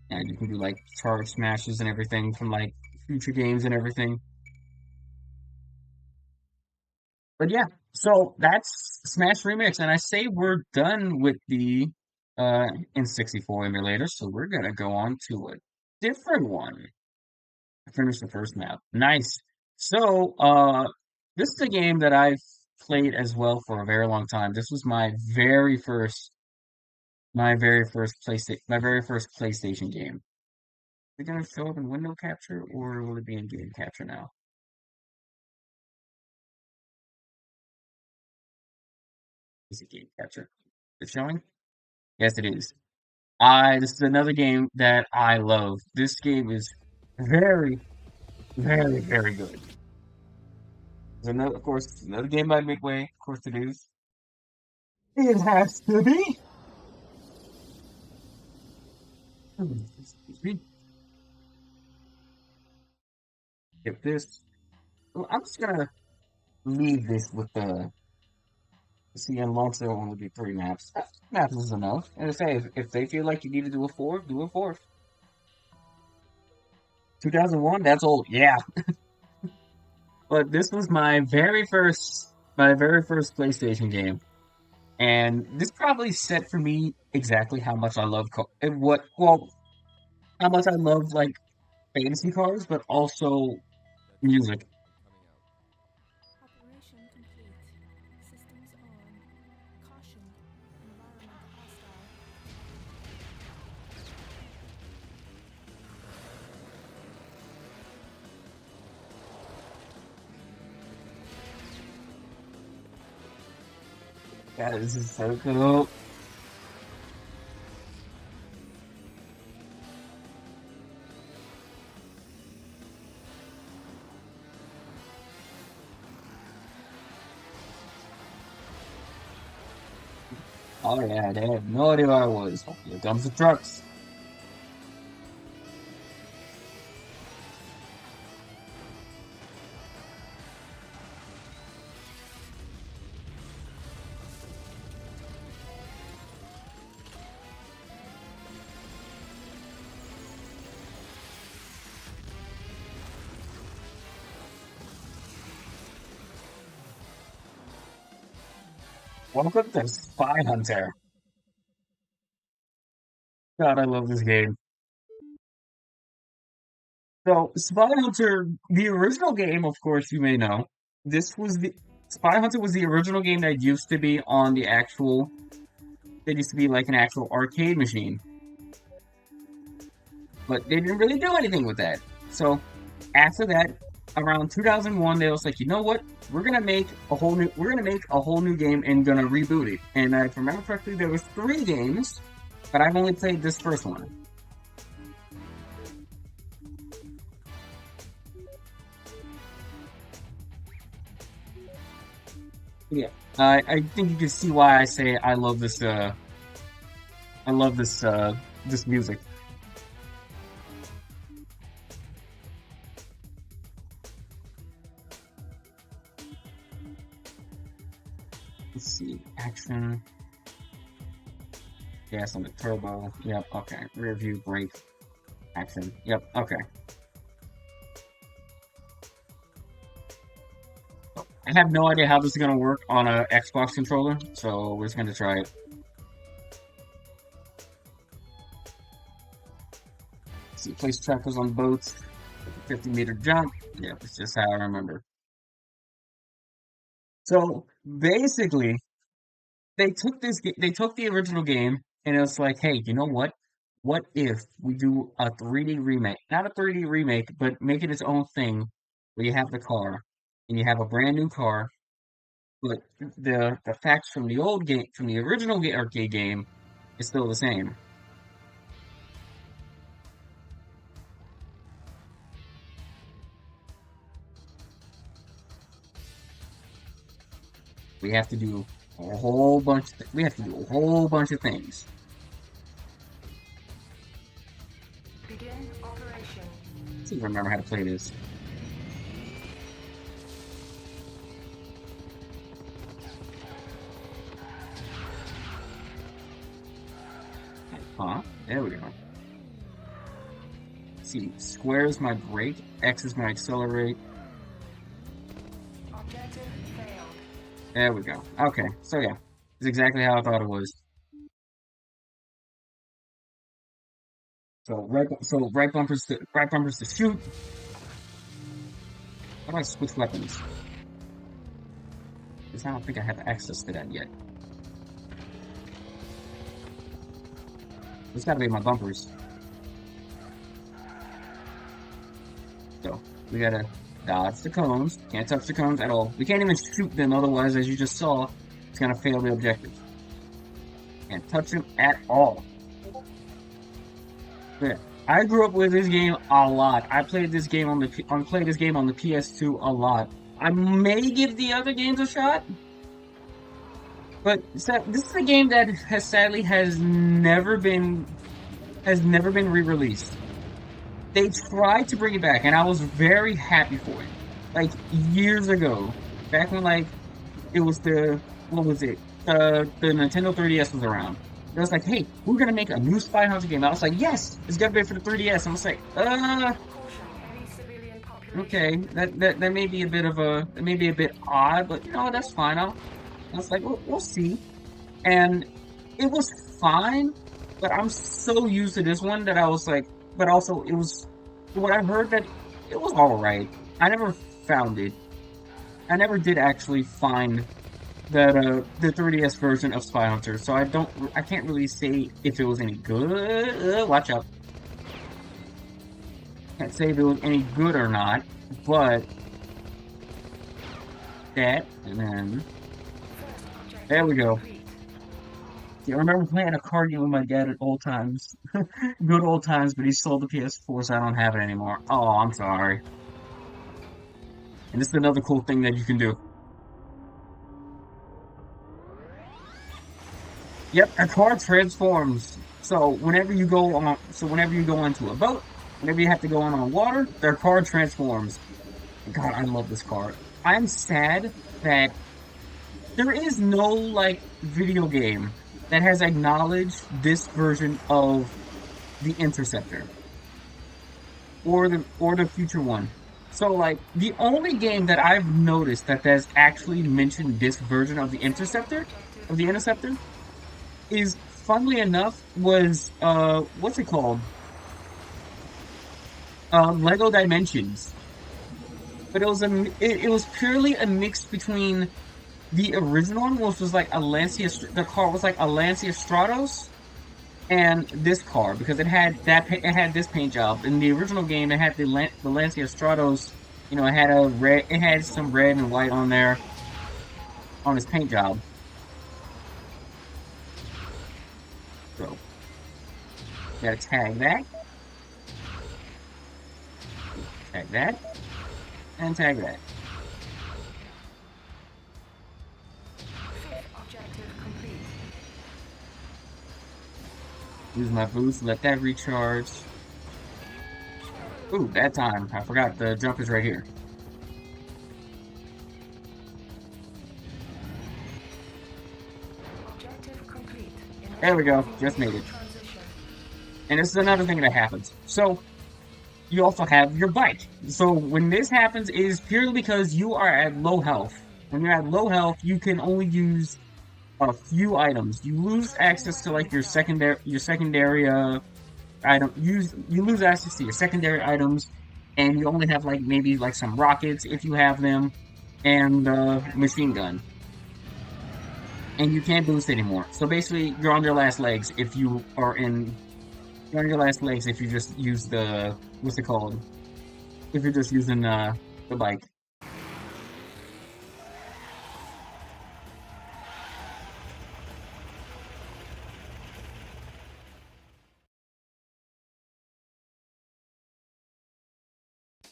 And you can do like charge smashes and everything from like future games and everything. But yeah, so that's Smash Remix, and I say we're done with the uh N64 emulator, so we're gonna go on to a different one. Finish the first map. Nice. So, this is a game that I've played as well for a very long time. This was my very first PlayStation game. Is it gonna show up in window capture or will it be in game capture now? Is it game capture? Is it showing? Yes, it is. This is another game that I love. This game is very, very good. There's another, of course, another game by Midway. Of course, it is. It has to be. Excuse me. If this, well, I'm just gonna leave this with the. See, and launch there will only be 3 maps. Maps is enough. And to say, if they feel like you need to do a fourth, do a fourth. 2001, that's old. Yeah, but this was my very first PlayStation game. And this probably set for me exactly how much I love how much I love like fantasy cars, but also music. Operation complete. Systems on. Caution. Environment hostile. God, this is so cool. Oh yeah, they had no idea where I was. Here comes the trucks. Welcome to Spy Hunter. God, I love this game. So, Spy Hunter, the original game, of course, you may know. This was the Spy Hunter was the original game that used to be on the actual. That used to be like an actual arcade machine, but they didn't really do anything with that. So, after that, around 2001, they was like, you know what? We're gonna make a whole new game and gonna reboot it. And if I remember correctly, there was 3 games, but I've only played this first one. Yeah, I think you can see why I say I love this. I love this music. Let's see, action, gas on the turbo. Yep, okay. Rear view brake, action. Yep, okay. I have no idea how this is gonna work on a Xbox controller, so we're just gonna try it. See, place trackers on boats, 50-meter jump. Yep, it's just how I remember. So basically, they took the original game, and it was like, hey, you know what? What if we do a 3D remake? Not a 3D remake, but make it its own thing, where you have the car, and you have a brand new car, but the facts from the old game, from the original arcade game, is still the same. We have to do we have to do a whole bunch of things. Begin operation. Let's see if I remember how to play this. Huh? There we go. See, square is my brake, X is my accelerate. Objective failed. There we go. Okay, so yeah, it's exactly how I thought it was. So right bumpers to shoot. How do I switch weapons? Because I don't think I have access to that yet. It's got to be my bumpers. So we gotta dodge the cones. Can't touch the cones at all. We can't even shoot them, otherwise, as you just saw, it's gonna fail the objective. Can't touch them at all. Yeah. I grew up with this game a lot. I played this game on the PS2 a lot. I may give the other games a shot, but this is a game that has never been re-released. They tried to bring it back, and I was very happy for it. Like years ago, back when like it was what was it? The Nintendo 3DS was around. It was like, hey, we're gonna make a new Spy Hunter game. I was like, yes, it's gotta be for the 3DS. I was like, Caution, any civilian population. okay, that may be a bit odd, but you know that's fine. I was like, we'll see, and it was fine, but I'm so used to this one that I was like, but also it was what I heard that it was all right. I never found it. I never did actually find that the 3DS version of Spy Hunter, so I can't really say if it was any good. Watch out. Can't say if it was any good or not, but that and then First objective there we go. complete. See, I remember playing a card game with my dad at old times, good old times, but he sold the PS4, so I don't have it anymore. Oh, I'm sorry. And this is another cool thing that you can do. Yep, a car transforms. Whenever you go onto a boat, whenever you have to go on water, their car transforms. God, I love this car. I'm sad that there is no like video game that has acknowledged this version of the Interceptor or the future one. So like the only game that I've noticed that has actually mentioned this version of the Interceptor is funnily enough was what's it called? Lego Dimensions. But it was purely a mix between the original one, which was like the car was like a Lancia Stratos, and this car because it had this paint job. In the original game, it had the Lancia Stratos. You know, it had some red and white on there on its paint job. So, gotta tag that, and tag that. Fifth objective complete. Use my boost, let that recharge. Ooh, that time. I forgot the jump is right here. Objective complete. There we go, just made it. Transition. And this is another thing that happens. So, you also have your bike. So, when this happens, it is purely because you are at low health. When you're at low health, you can only use a few items. You lose access to like your secondary item. You lose access to your secondary items, and you only have like maybe like some rockets if you have them, and machine gun. And you can't boost anymore. So basically, you're on your last legs if you are in. You're on your last legs if you just use the what's it called? If you're just using the bike.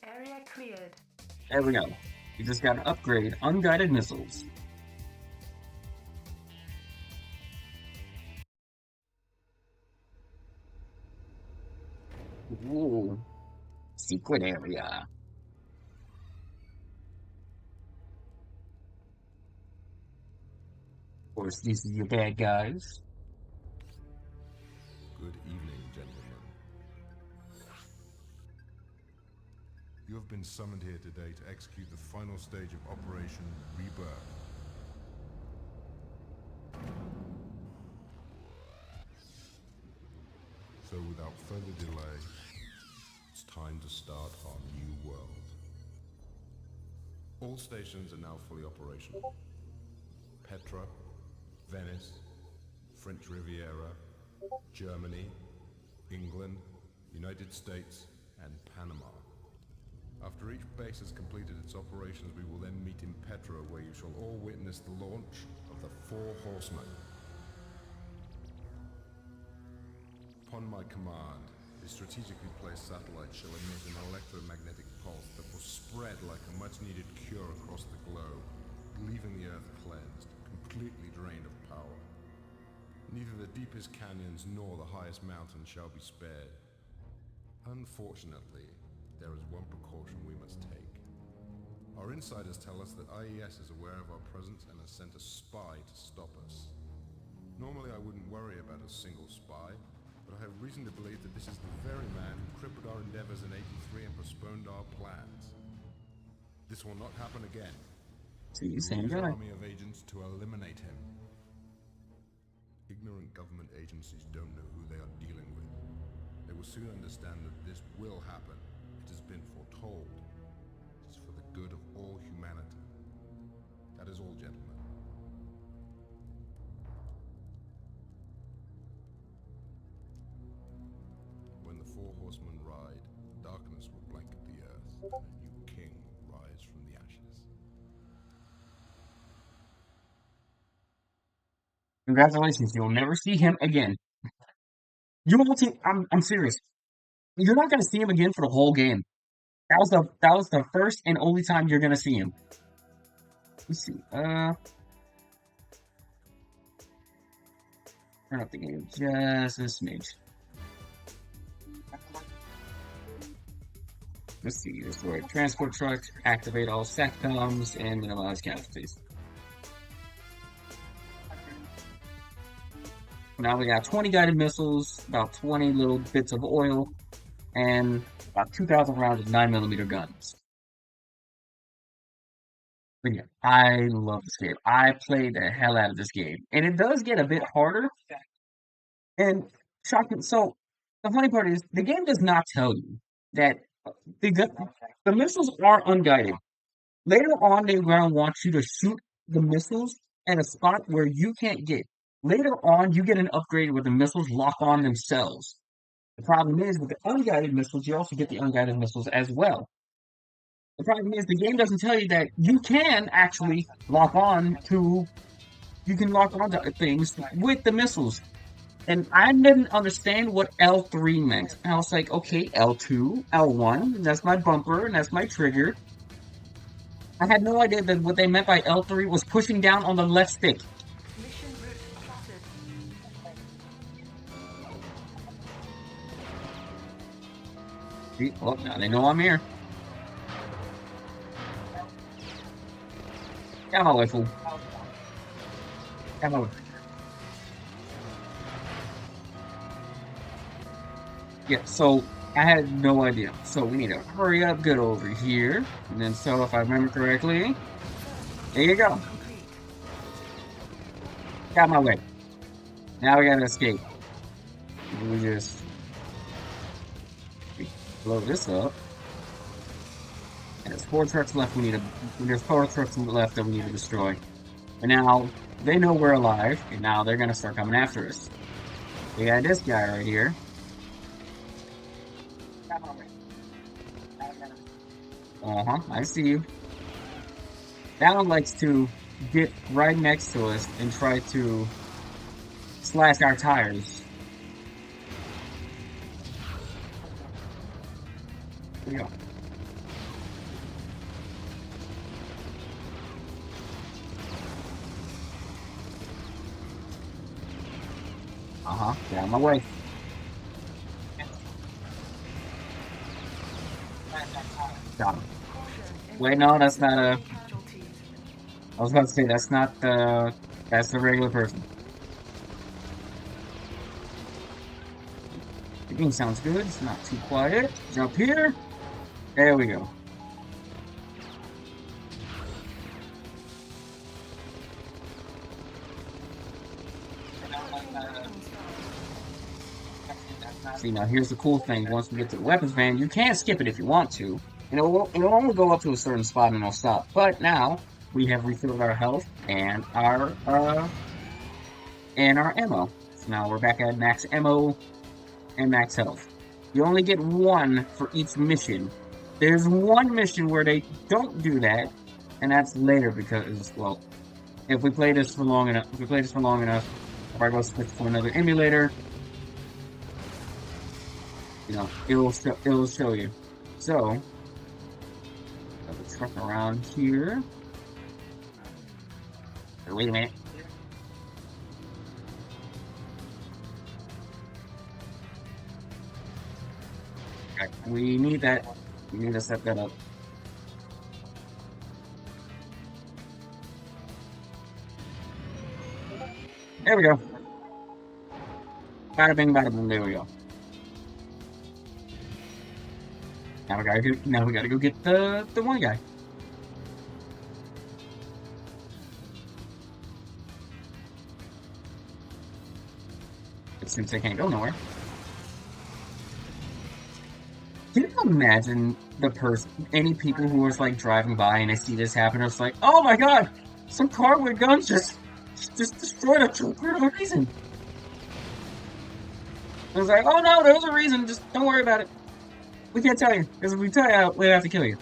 Area cleared. There we go. You just got to upgrade unguided missiles. Ooh, secret area. Of course, these are your bad guys. evening, gentlemen. You have been summoned here today to execute the final stage of Operation Rebirth. So without further delay, it's time to start our new world. All stations are now fully operational. Petra, Venice, French Riviera, Germany, England, United States, and Panama. After each base has completed its operations, we will then meet in Petra, where you shall all witness the launch of the Four Horsemen. Upon my command, a strategically placed satellite shall emit an electromagnetic pulse that will spread like a much-needed cure across the globe, leaving the Earth cleansed, completely drained of power. Neither the deepest canyons nor the highest mountains shall be spared. Unfortunately, there is one precaution we must take. Our insiders tell us that IES is aware of our presence and has sent a spy to stop us. Normally I wouldn't worry about a single spy, but I have reason to believe that this is the very man who crippled our endeavors in '83 and postponed our plans. This will not happen again. See, We same will use an guy. army of agents to eliminate him. Ignorant government agencies don't know who they are dealing with. They will soon understand that this will happen. It has been foretold. It is for the good of all humanity. That is all, gentlemen. When the Four Horsemen ride, darkness will blanket the earth, and a new king will rise from the ashes. Congratulations, you'll never see him again. You won't see. I'm serious. You're not gonna see him again for the whole game. That was the first and only time you're gonna see him. Let's see. Turn up the game just a smidge. Let's see. Destroy transport trucks, activate all SATCOMs, and minimize casualties. Now we got 20 guided missiles, about 20 little bits of oil, and about 2,000 rounds of 9mm guns. But yeah, I love this game. I played the hell out of this game. And it does get a bit harder. And shocking. So, the funny part is, the game does not tell you that the missiles are unguided. Later on, they're going to want you to shoot the missiles at a spot where you can't get. Later on, you get an upgrade where the missiles lock on themselves. The problem is, with the unguided missiles, you also get the unguided missiles as well. The problem is, the game doesn't tell you that you can actually lock on to things with the missiles. And I didn't understand what L3 meant. And I was like, okay, L2, L1, that's my bumper, and that's my trigger. I had no idea that what they meant by L3 was pushing down on the left stick. Mission route plotted. See? Oh, now they know I'm here. Get my way, fool. Get my way. Yeah, so I had no idea. So we need to hurry up, get over here. And then, so if I remember correctly, there you go. Complete. Got my way. Now we gotta escape. We just blow this up. And there's 4 trucks left there's 4 trucks left that we need to destroy. And now they know we're alive, and now they're gonna start coming after us. We got this guy right here. I see you. That one likes to get right next to us and try to slash our tires. Here we go. Get out of my way. Got him. Wait, no, that's not a. Casualties. I was about to say that's not the. That's the regular person. The game sounds good. It's not too quiet. Jump here. There we go. See, now here's the cool thing. Once we get to the weapons van, you can skip it if you want to. And it'll only go up to a certain spot and it'll stop. But now, we have refilled our health and our ammo. So now we're back at max ammo and max health. You only get one for each mission. There's one mission where they don't do that, and that's later because, well, if we play this for long enough, if I go switch to another emulator, you know, it'll show you. So, got the truck around here. Wait a minute. Okay, we need that. We need to set that up. There we go. Bada bing, bada boom. There we go. Now we gotta go get the one guy. But since they can't go nowhere. Can you imagine any people who was like driving by and they see this happen? It's like, oh my god, some car with guns just destroyed a truck for no reason. I was like, oh no, there's a reason. Just don't worry about it. We can't tell you because if we tell you, we have to kill you.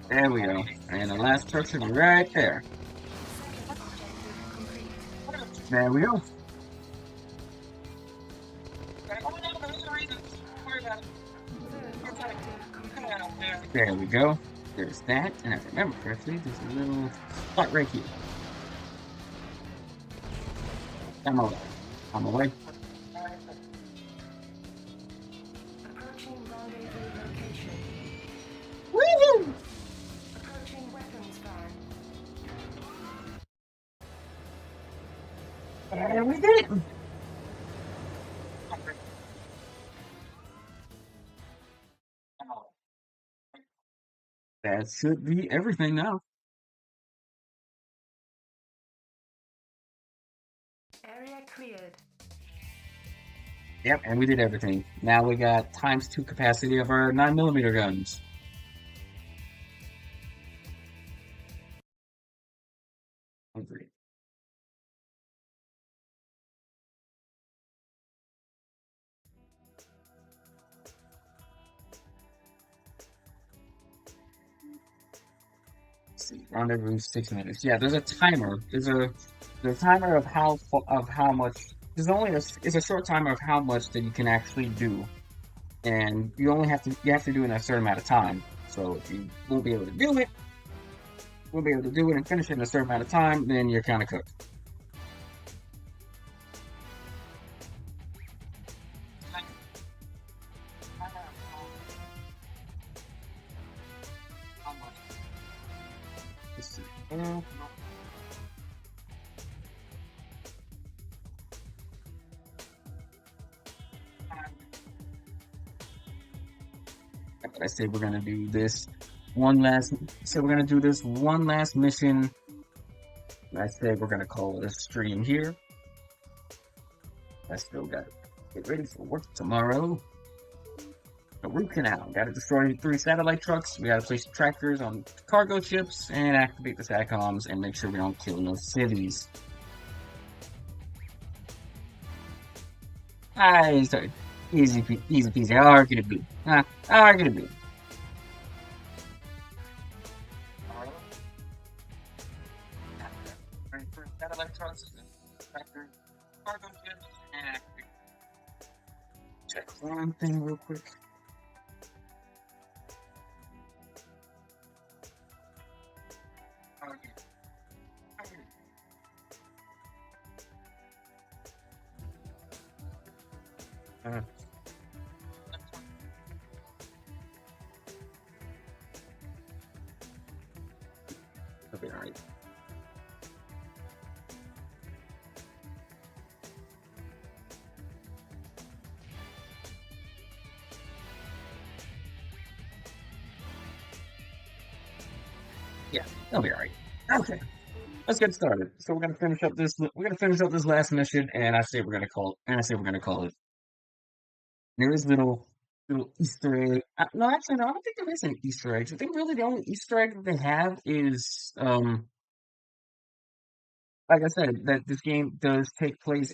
There we go. And the last truck should be right there. There we go. There we go. There's that. And if I remember correctly, there's a little spot right here. I'm away. I'm away. Approaching rendezvous location. Woo! Approaching weapons van. And we did it! That should be everything now. Area cleared. Yep, and we did everything. Now we got ×2 capacity of our 9mm guns. Hungry. Let's see, rendezvous 6 minutes. Yeah, there's a timer. There's a timer of how much. It's a short timer of how much that you can actually do, and you have to do it in a certain amount of time. So if you won't be able to do it, and finish it in a certain amount of time, then you're kind of cooked. Let's see. I say we're gonna do this one last. So we're gonna do this one last mission. I say we're gonna call it a stream here. I still got to get ready for work tomorrow. The root canal. Got to destroy 3 satellite trucks. We got to place trackers on cargo ships and activate the SATCOMs and make sure we don't kill no cities. Sorry. Easy peasy. How hard can it be? How hard can it be? Satellite trucks, tractor, cargo ships, and check one thing real quick. Okay, alright. Yeah, they'll be alright. Okay, let's get started. So we're gonna finish up this. We're gonna finish up this last mission, and I say we're gonna call. And I say we're gonna call it. There is little Easter egg. No, actually, no. I don't think there is any Easter eggs. I think really the only Easter egg that they have is like I said, that this game does take place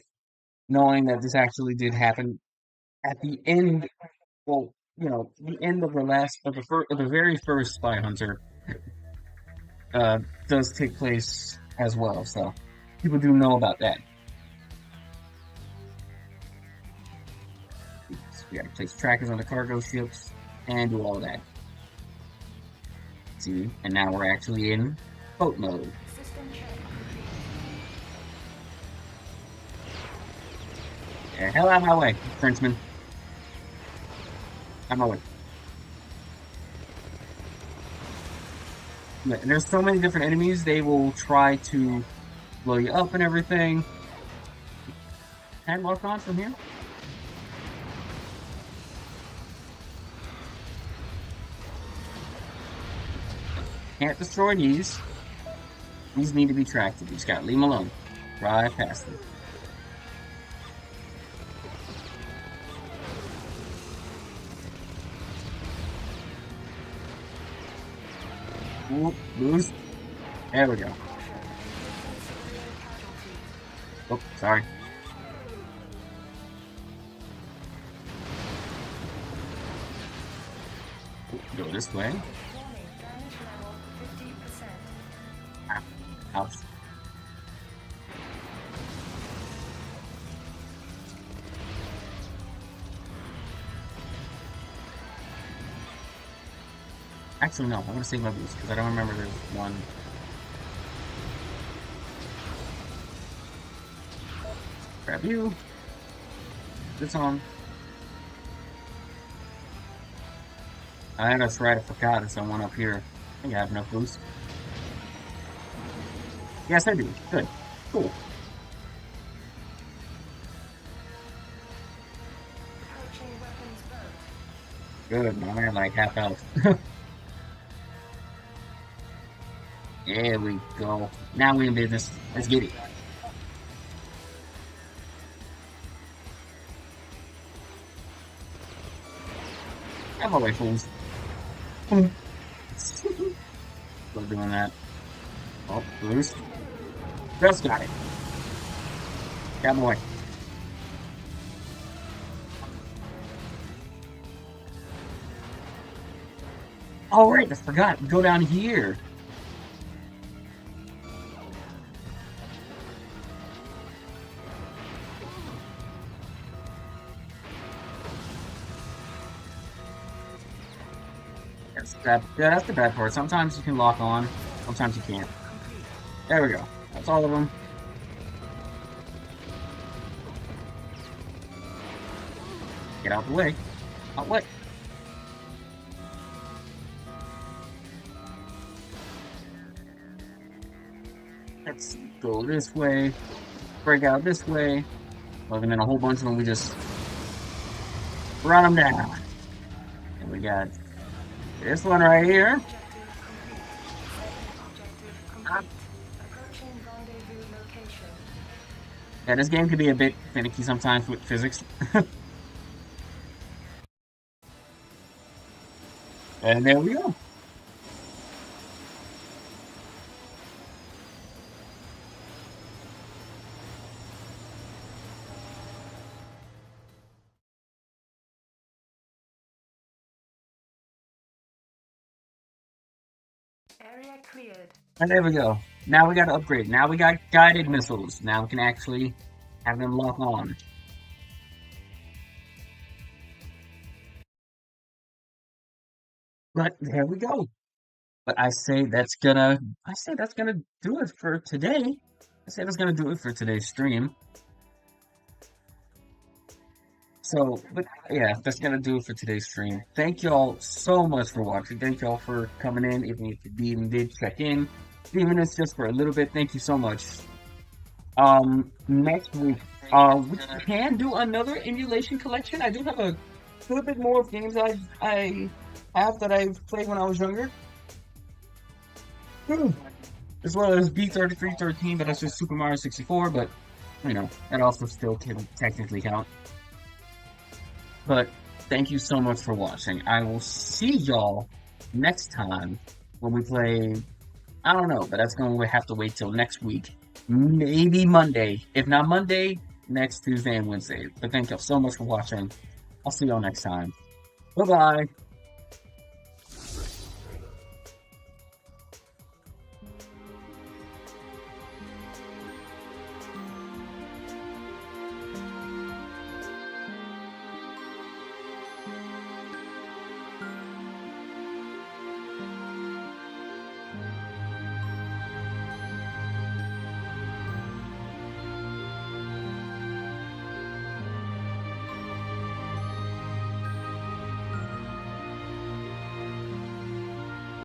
knowing that this actually did happen at the end. Well, the end of the last of the very first Spy Hunter uh, does take place as well. So people do know about that. So we gotta place trackers on the cargo ships and do all of that. See, and now we're actually in boat mode. System check. Yeah, hell out of my way, Frenchman. Out of my way. Yeah, and there's so many different enemies, they will try to blow you up and everything. Can I walk on from here? Can't destroy these. These need to be tracked. You just gotta leave them alone. Drive past them. Ooh, boost. There we go. Caution. Severe casualties. Oh, sorry. Go this way. Warning, damage level 50%. Ah, ouch. Actually, no. I want to save my boost because I don't remember there's one. Grab you. This on. That's right. I forgot. There's someone up here. I think I have enough boost. Yes, I do. Good. Cool. Approaching weapons boat. Good. I'm at like half health. There we go. Now we in business. Let's get it. Have my way, fools. Love doing that. Oh, boost. Just got it. Got my way. Oh, right. I forgot. Go down here. That's the bad part. Sometimes you can lock on, sometimes you can't. There we go. That's all of them. Get out the way. Out the way. Let's go this way. Break out this way. Well, and then a whole bunch of them, we just run them down. And we got this one right here. Objective complete. Approaching rendezvous location. Yeah, this game can be a bit finicky sometimes with physics. And there we go. Area cleared. And there we go. Now we got to upgrade. Now we got guided missiles. Now we can actually have them lock on. But there we go. But I say that's gonna do it for today. I say that's gonna do it for today's stream. So, but yeah, that's gonna do it for today's stream. Thank y'all so much for watching. Thank y'all for coming in, even if you even did check in, even if it's just for a little bit. Thank you so much. Next week, we can do another emulation collection. I do have a little bit more of games I have that I've played when I was younger. As well as B3313, but that's just Super Mario 64, but, you know, that also still can technically count. But thank you so much for watching. I will see y'all next time when we play. I don't know, but that's going to have to wait till next week. Maybe Monday. If not Monday, next Tuesday and Wednesday. But thank y'all so much for watching. I'll see y'all next time. Bye bye.